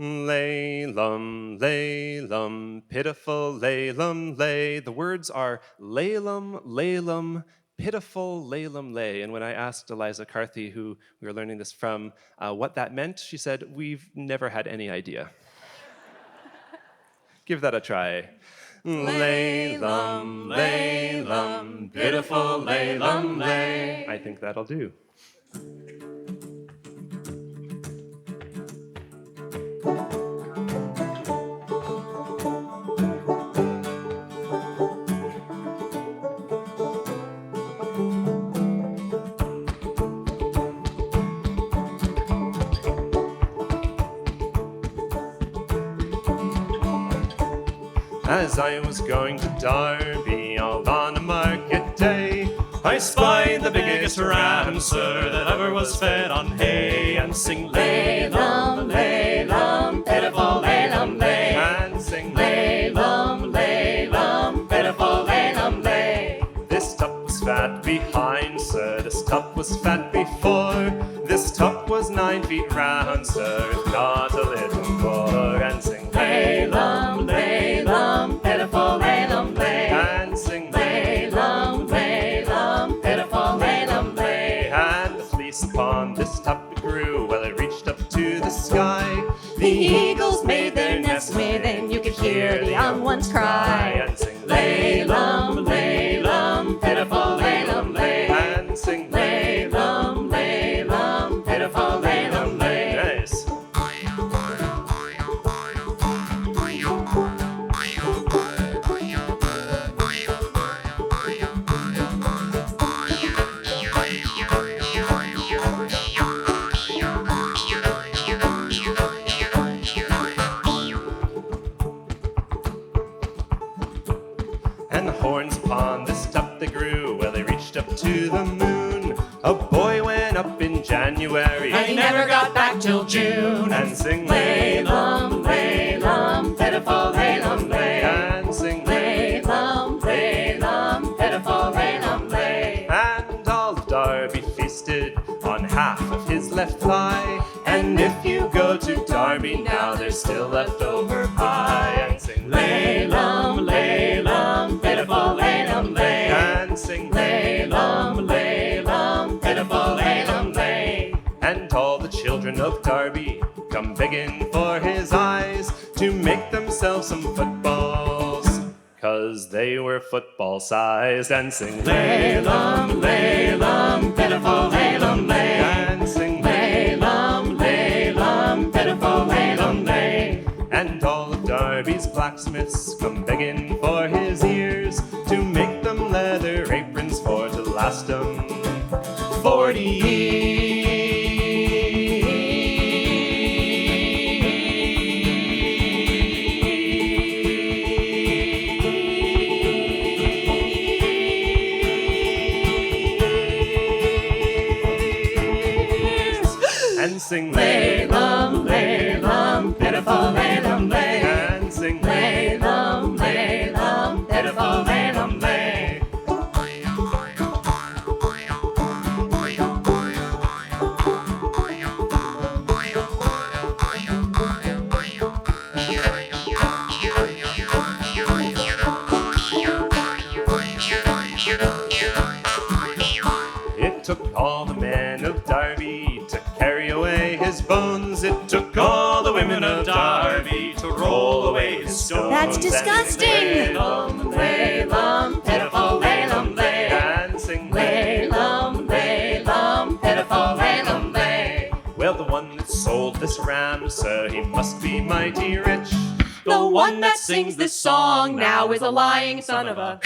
Lay-lum, lay-lum, pitiful lay-lum, lay. The words are lay-lum, lay-lum, pitiful lay-lum, lay. And when I asked Eliza Carthy, who we were learning this from, what that meant, she said, we've never had any idea. Give that a try. Lay-lum, lay-lum, pitiful lay-lum, lay. I think that'll do. As I was going to Derby, all on a market day, I spied the biggest ram, sir, that ever was fed on hay, and sing lay-lum, lay-lum, pitiful lay-lum, lay, and sing lay-lum, lay-lum, pitiful lay-lum, lay. This tup was fat behind, sir, this tup was fat before, this tup was 9 feet round, sir, if not a little more, and sing lay-lum, lay-lum, pitiful lay-lum, lay, and sing lay-lum, lay-lum, pitiful lay-lum, lay. And the fleece upon this tup grew, well it reached up to the sky. The eagles made their nest within, you could hear the young ones cry, and sing lay-lum, lay-lum, pitiful lay-lum, lay, and sing lay-lum, lay-lum, pitiful lay-lum, lay. Nice. And the horns upon this tup they grew, well they reached up to the moon. A boy went up in January, and he never got back till June, and sing lay-lum, lay-lum, pitiful lay-lum, lay, and sing lay-lum, lay-lum, pitiful lay-lum, lay. And all of Derby feasted on half of his left thigh, and if you go to Derby now, there's still leftover pie, and sing lay-lum, lay-lum, pitiful lay-lum, lay, and sing lay-lum, lay-lum, pitiful lay-lum, lay. And all the children of Derby come begging for his eyes to make themselves some footballs, 'cause they were football-sized, and sing lay-lum, lay-lum, pitiful lay-lum, lay, and sing lay-lum, lay-lum, pitiful lay-lum, lay. And all of Derby's blacksmiths come begging for his ears to make them leather aprons for to last them 40 years. And and sing Lalum, lalum, pitiful lalum, lay. And sing Lalum, lalum, pitiful lalum, lay. It took all the men of Derby to carry away his bones. It took all the women of Derby to roll away his stones. That's disgusting. Lalum, Lalum, pitiful lalum, lay. and sing Lalum, lalum, pitiful lalum, lay. Well, the one that sold this ram, sir, he must be mighty rich. The one that sings this song now is a lying son of a.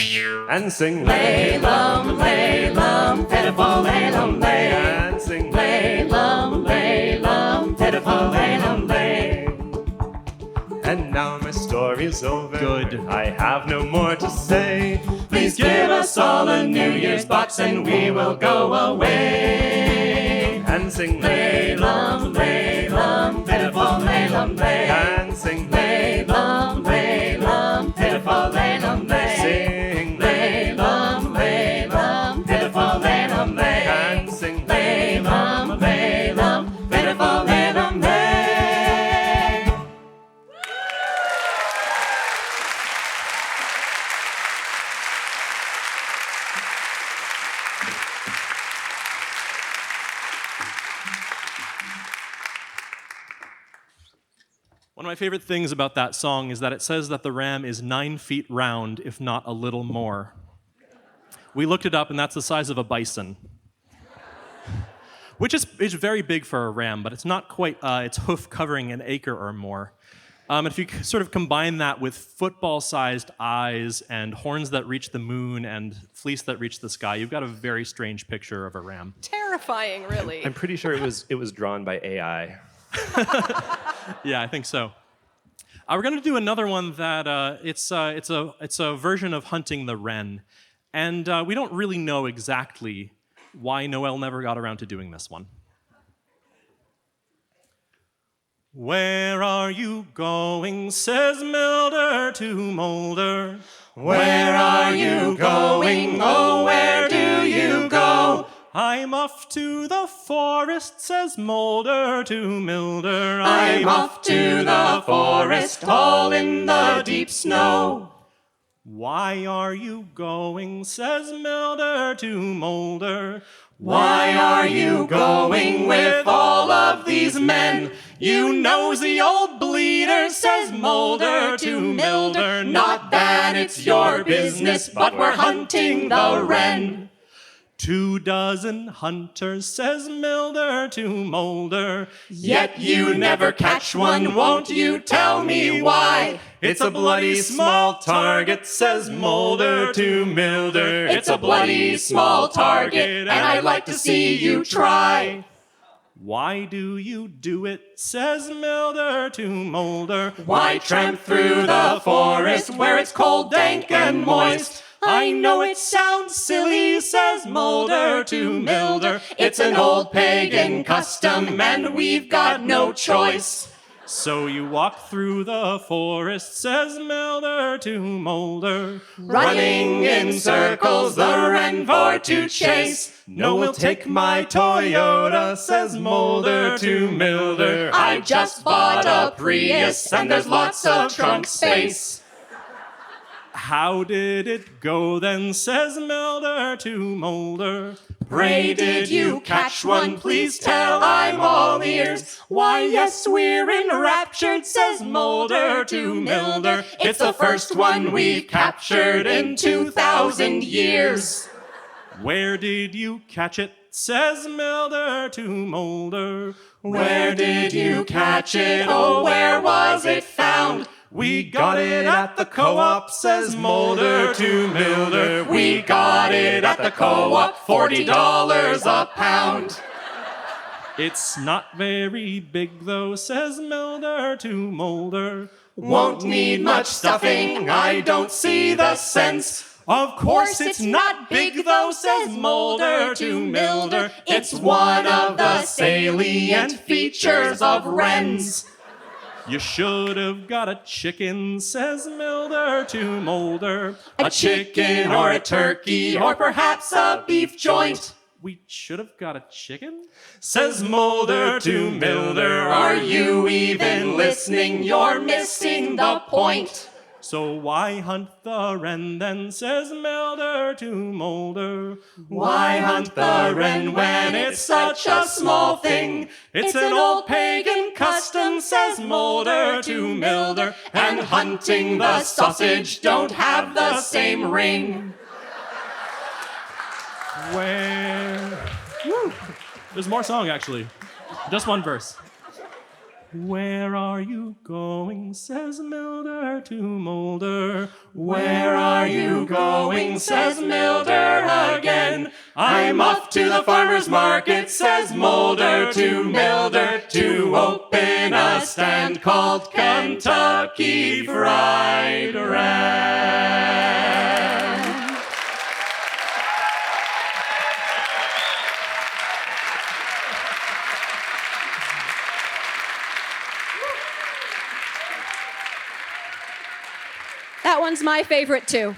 And sing Lalum, lalum, pitiful lalum, lay. and sing Lalum, lalum, pitiful lalum, lay. And now my story is over. Good. I have no more to say. Please give us all a New Year's box and we will go away. And sing Lalum, lalum, pitiful lalum, lay. and sing Lalum, lalum, pitiful lalum, lay. sing Lalum, lalum, pitiful lalum, lay. and sing Lalum, lalum, pitiful lalum, lay. One of my favorite things about that song is that it says that the ram is 9 feet round, if not a little more. We looked it up, and that's the size of a bison, which is very big for a ram, but it's not quite its hoof covering an acre or more. And if you sort of combine that with football-sized eyes and horns that reach the moon and fleece that reach the sky, you've got a very strange picture of a ram. Terrifying, really. I'm pretty sure it was drawn by AI. Yeah, I think so. We're going to do another one that it's a version of Hunting the Wren, and we don't really know exactly why Nowell never got around to doing this one. Where are you going, says Milder to Moulder. Where are you going? Oh, where do you go? I'm off to the forest, says Moulder to Milder. I'm off to the forest, all in the deep snow. Why are you going, says Milder to Moulder. Why are you going with all of these men? You nosy old bleeder, says Moulder to Milder. Not that it's your business, but we're hunting the wren. 24 hunters, says Milder to Moulder. Yet you never catch one, won't you tell me why? It's a bloody small target, says Moulder to Milder. It's a bloody small target, and I'd like to see you try. Why do you do it, says Milder to Moulder. Why tramp through the forest where it's cold, dank, and moist? I know it sounds silly, says Moulder to Milder. It's an old pagan custom, and we've got no choice. So you walk through the forest, says Milder to Moulder. Running in circles, the wren for to chase. No, we'll take my Toyota, says Moulder to Milder. I just bought a Prius, and there's lots of trunk space. How did it go then, says Milder to Moulder. Pray did you catch one? Please tell, I'm all ears. Why, yes, we're enraptured, says Moulder to Milder. It's the first one we've captured in 2,000 years. Where did you catch it, says Milder to Moulder. Where did you catch it? Oh, where was it found? We got it at the co-op, says Moulder to Milder. We got it at the co-op, $40 a pound. It's not very big though, says Milder to Moulder. Won't need much stuffing, I don't see the sense. Of course it's not big though, says Mulder to Milder. It's one of the salient features of wrens. You should have got a chicken, says Milder to Mulder. A chicken or a turkey or perhaps a beef joint. We should have got a chicken? Says Mulder to Milder. Are you even listening? You're missing the point. So why hunt the wren then, says Milder to Mulder. Why hunt the wren when it's such a small thing? It's an old pagan custom, says Mulder to Milder. And hunting the sausage don't have the same ring. Where? Woo. There's more song, actually. Just one verse. Where are you going, says Milder to Mulder. Where are you going, says Milder again. I'm off to the farmer's market, says Mulder to Milder, to open a stand called Kentucky Fried Wren. That one's my favorite too.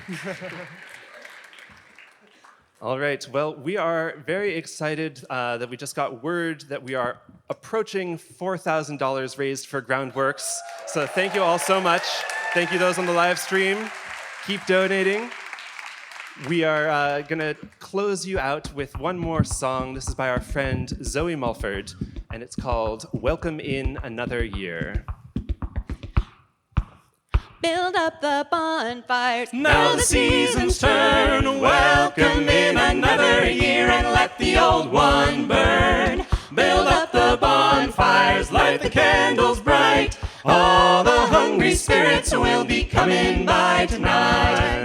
All right, well, we are very excited that we just got word that we are approaching $4,000 raised for Groundworks. So thank you all so much. Thank you those on the live stream. Keep donating. We are going to close you out with one more song. This is by our friend Zoe Mulford, and it's called Welcome in Another Year. Build up the bonfires. Now the seasons turn. Welcome in another year and let the old one burn. Build up the bonfires, light the candles bright. All the hungry spirits will be coming by tonight.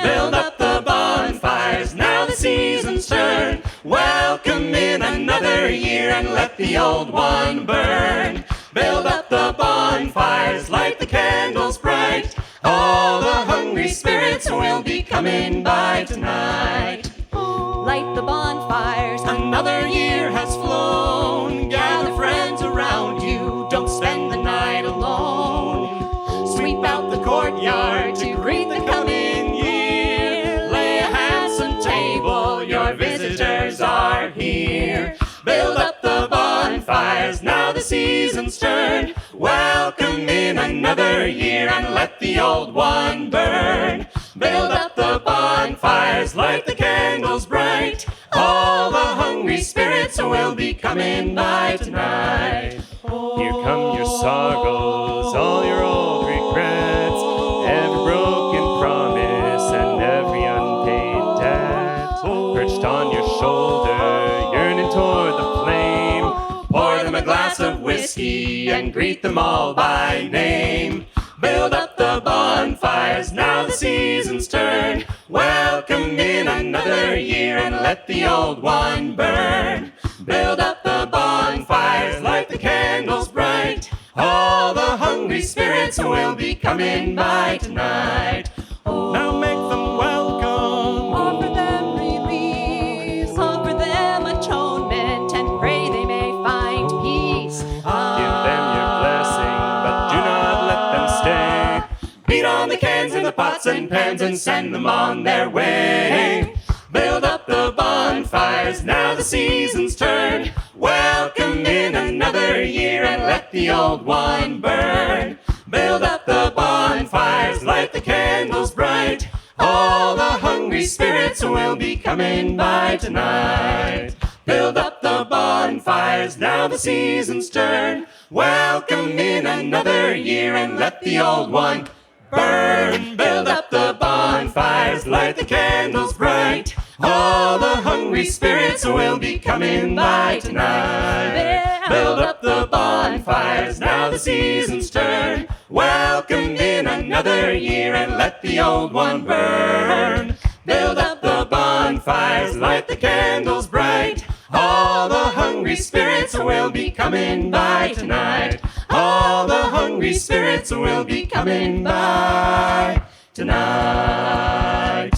Build up the bonfires, now the seasons turn. Welcome in another year and let the old one burn. Build up the bonfires, light the candles bright. All the hungry spirits will be coming by tonight. Light the bonfires. Another year has flown. Gather friends around you. Don't spend the night alone. Sweep out the courtyard to greet the coming year. Lay a handsome table. Your visitors are here. Build up the bonfires, now the seasons turn. Welcome in another year and let the old one burn. Build up the bonfires, light the candles bright. All the hungry spirits will be coming by tonight. Here come your sorrows, all your old regrets, every broken promise and every unpaid debt. Perched on your shoulder, yearning toward the flame. Pour them a glass of whiskey and greet them all by name. Build up the bonfires, now the seasons turn. Welcome in another year and let the old one burn. Build up the bonfires, light the candles bright. All the hungry spirits will be coming by tonight. Now make them welcome. Offer them release. Offer them atonement and pray they may find peace. Give them your blessing, but do not let them stay. Beat on the cans and the pots and pans and send them on their way. Build up the bonfires, now the seasons turn. Welcome in another year and let the old one burn. Build up the bonfires, light the candles bright. All the hungry spirits will be coming by tonight. Build up the bonfires, now the seasons turn. Welcome in another year and let the old one burn. Build up the bonfires, light the candles bright. All the hungry spirits will be coming by tonight. Build up the bonfires, now the seasons turn. Welcome in another year and let the old one burn. Build up the bonfires, light the candles bright. All the hungry spirits will be coming by tonight. All the hungry spirits will be coming by tonight.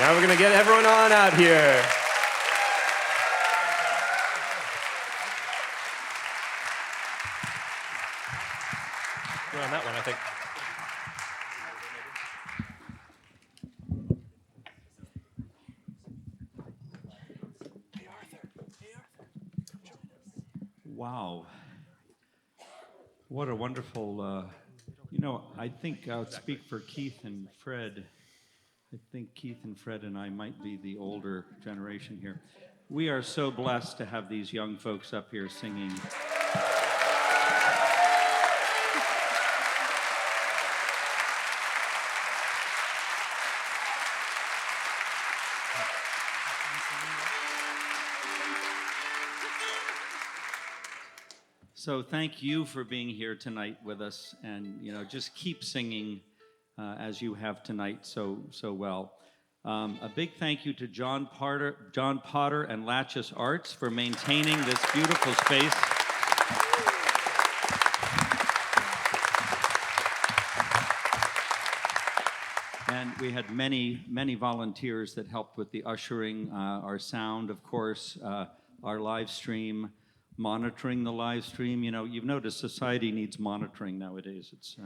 Now we're going to get everyone on out here. We're on that one, I think. Wow. What a wonderful, I think I would speak for Keith and Fred. I think Keith and Fred and I might be the older generation here. We are so blessed to have these young folks up here singing. So thank you for being here tonight with us, and just keep singing as you have tonight so well. A big thank you to John Potter and Latchis Arts for maintaining this beautiful space. And we had many volunteers that helped with the ushering, our sound, of course, our live stream. Monitoring the live stream. You've noticed society needs monitoring nowadays. It's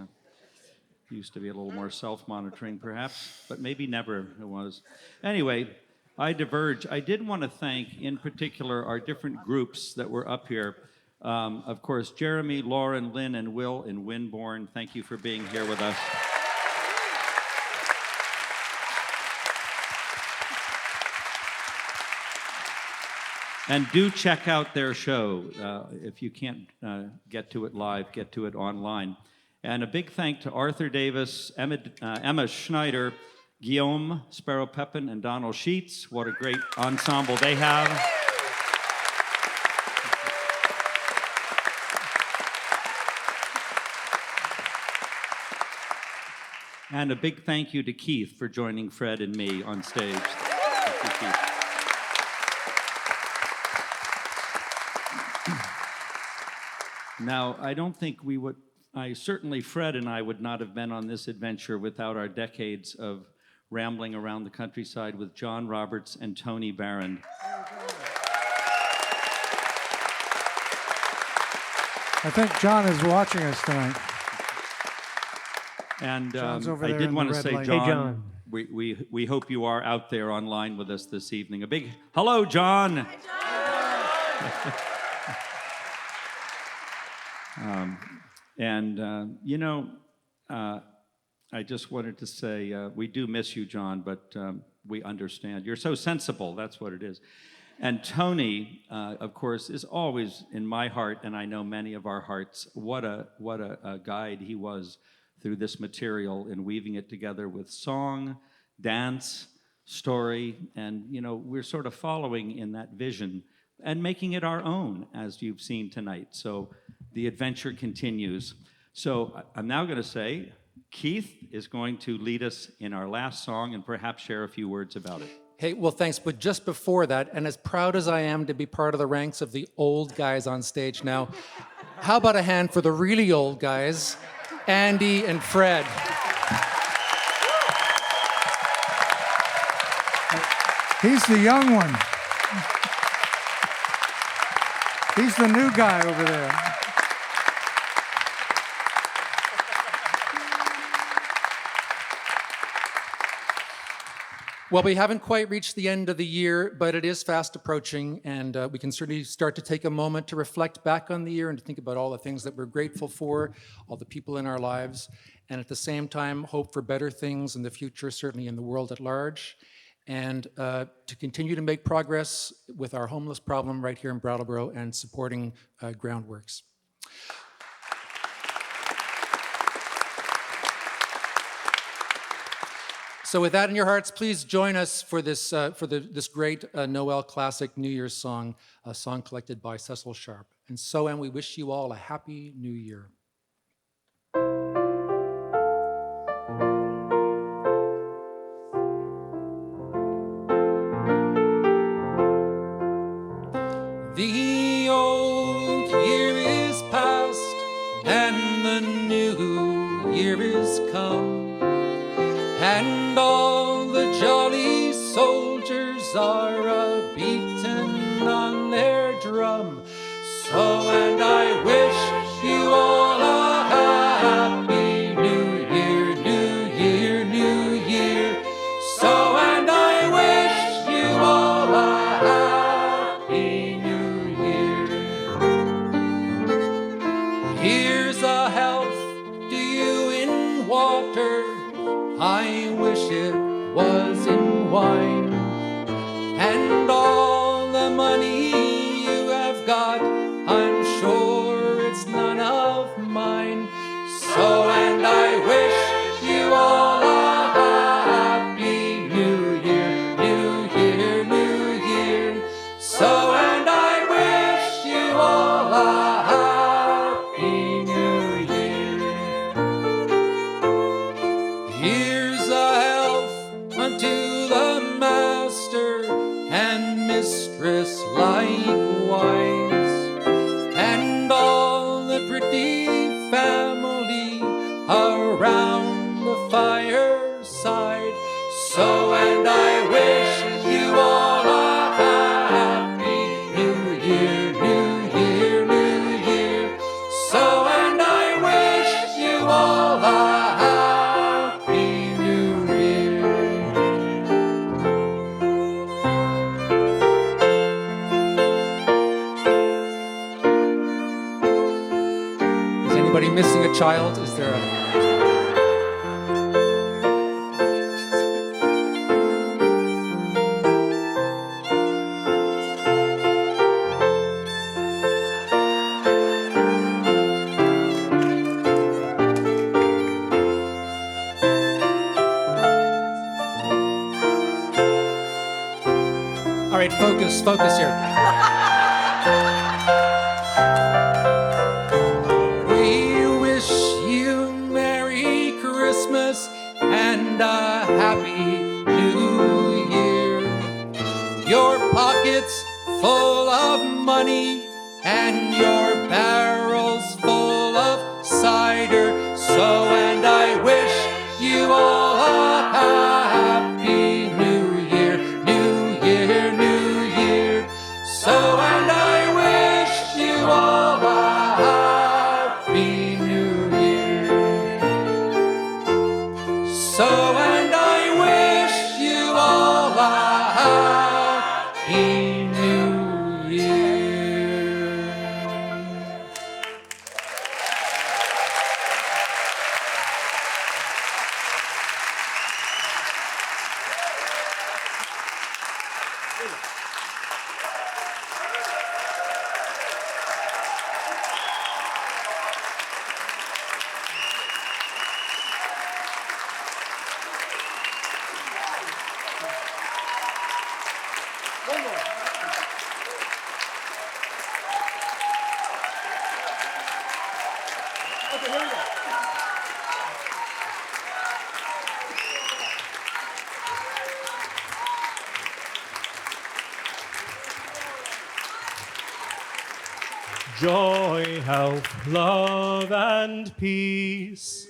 used to be a little more self-monitoring, perhaps, but maybe never it was. Anyway, I diverge. I did want to thank, in particular, our different groups that were up here. Of course, Jeremy, Lauren, Lynn, and Will in Windborne. Thank you for being here with us. And do check out their show. If you can't get to it live, get to it online. And a big thank to Arthur Davis, Emma Schneider, Guillaume, Sparrow-Pepin, and Donal Sheets. What a great ensemble they have. And a big thank you to Keith for joining Fred and me on stage. Thank you, Keith. Now, I don't think certainly Fred and I would not have been on this adventure without our decades of rambling around the countryside with John Roberts and Tony Barron. I think John is watching us tonight. And I there did in want the to red say, light. John, Hey, John. we hope you are out there online with us this evening. A big hello, John. Hi, John. I just wanted to say we do miss you, John, but we understand. You're so sensible, that's what it is. And Tony, of course, is always in my heart, and I know many of our hearts. What a guide he was through this material and weaving it together with song, dance, story, and we're sort of following in that vision and making it our own, as you've seen tonight. So the adventure continues. So I'm now going to say, Keith is going to lead us in our last song and perhaps share a few words about it. Hey, well, thanks. But just before that, and as proud as I am to be part of the ranks of the old guys on stage now, how about a hand for the really old guys, Andy and Fred? He's the young one. He's the new guy over there. Well, we haven't quite reached the end of the year, but it is fast approaching, and we can certainly start to take a moment to reflect back on the year and to think about all the things that we're grateful for, all the people in our lives, and at the same time, hope for better things in the future, certainly in the world at large, and to continue to make progress with our homeless problem right here in Brattleboro and supporting Groundworks. So with that in your hearts, please join us for this this great Noel classic New Year's song, a song collected by Cecil Sharp. And so, and we wish you all a happy New Year. The old year is past and the new year is come. And all the jolly in water, I wish it was in wine. And all the money you have got, I'm sure it's none of mine. So, and I wish you all a happy New Year, New Year, New Year. So, and I wish you all a happy New Year. Here's a health unto the master and mistress likewise, and all the pretty family around the fireside. So, and I wish you all a happy New Year, New Year, New Year. So, and I wish you all a happy New Year. Is anybody missing a child? Is there a... All right, focus here. We wish you Merry Christmas and a Happy New Year. Your pockets full of money and your barrels full of cider. So, and I wish you all a Happy New Year, New Year, New Year. So, and I wish you all a Happy New Year. So, and I wish you all a Happy New Year. Joy, health, love, and peace.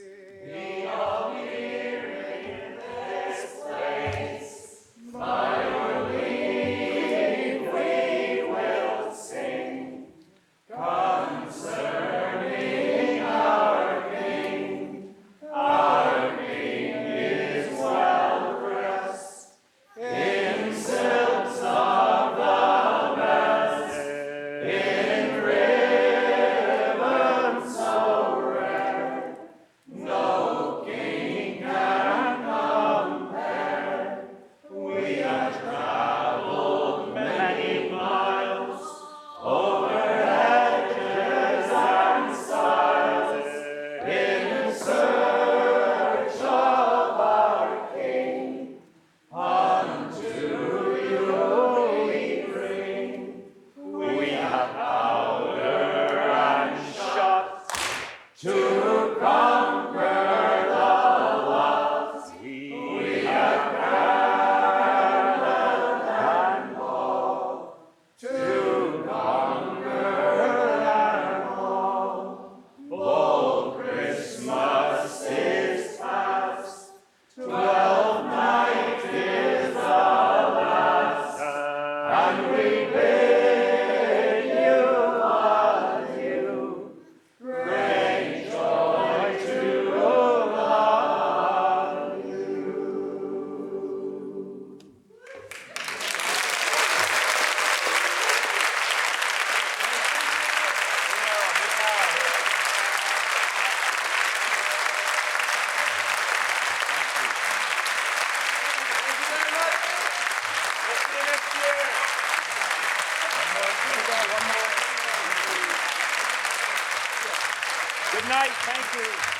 Good night. Thank you.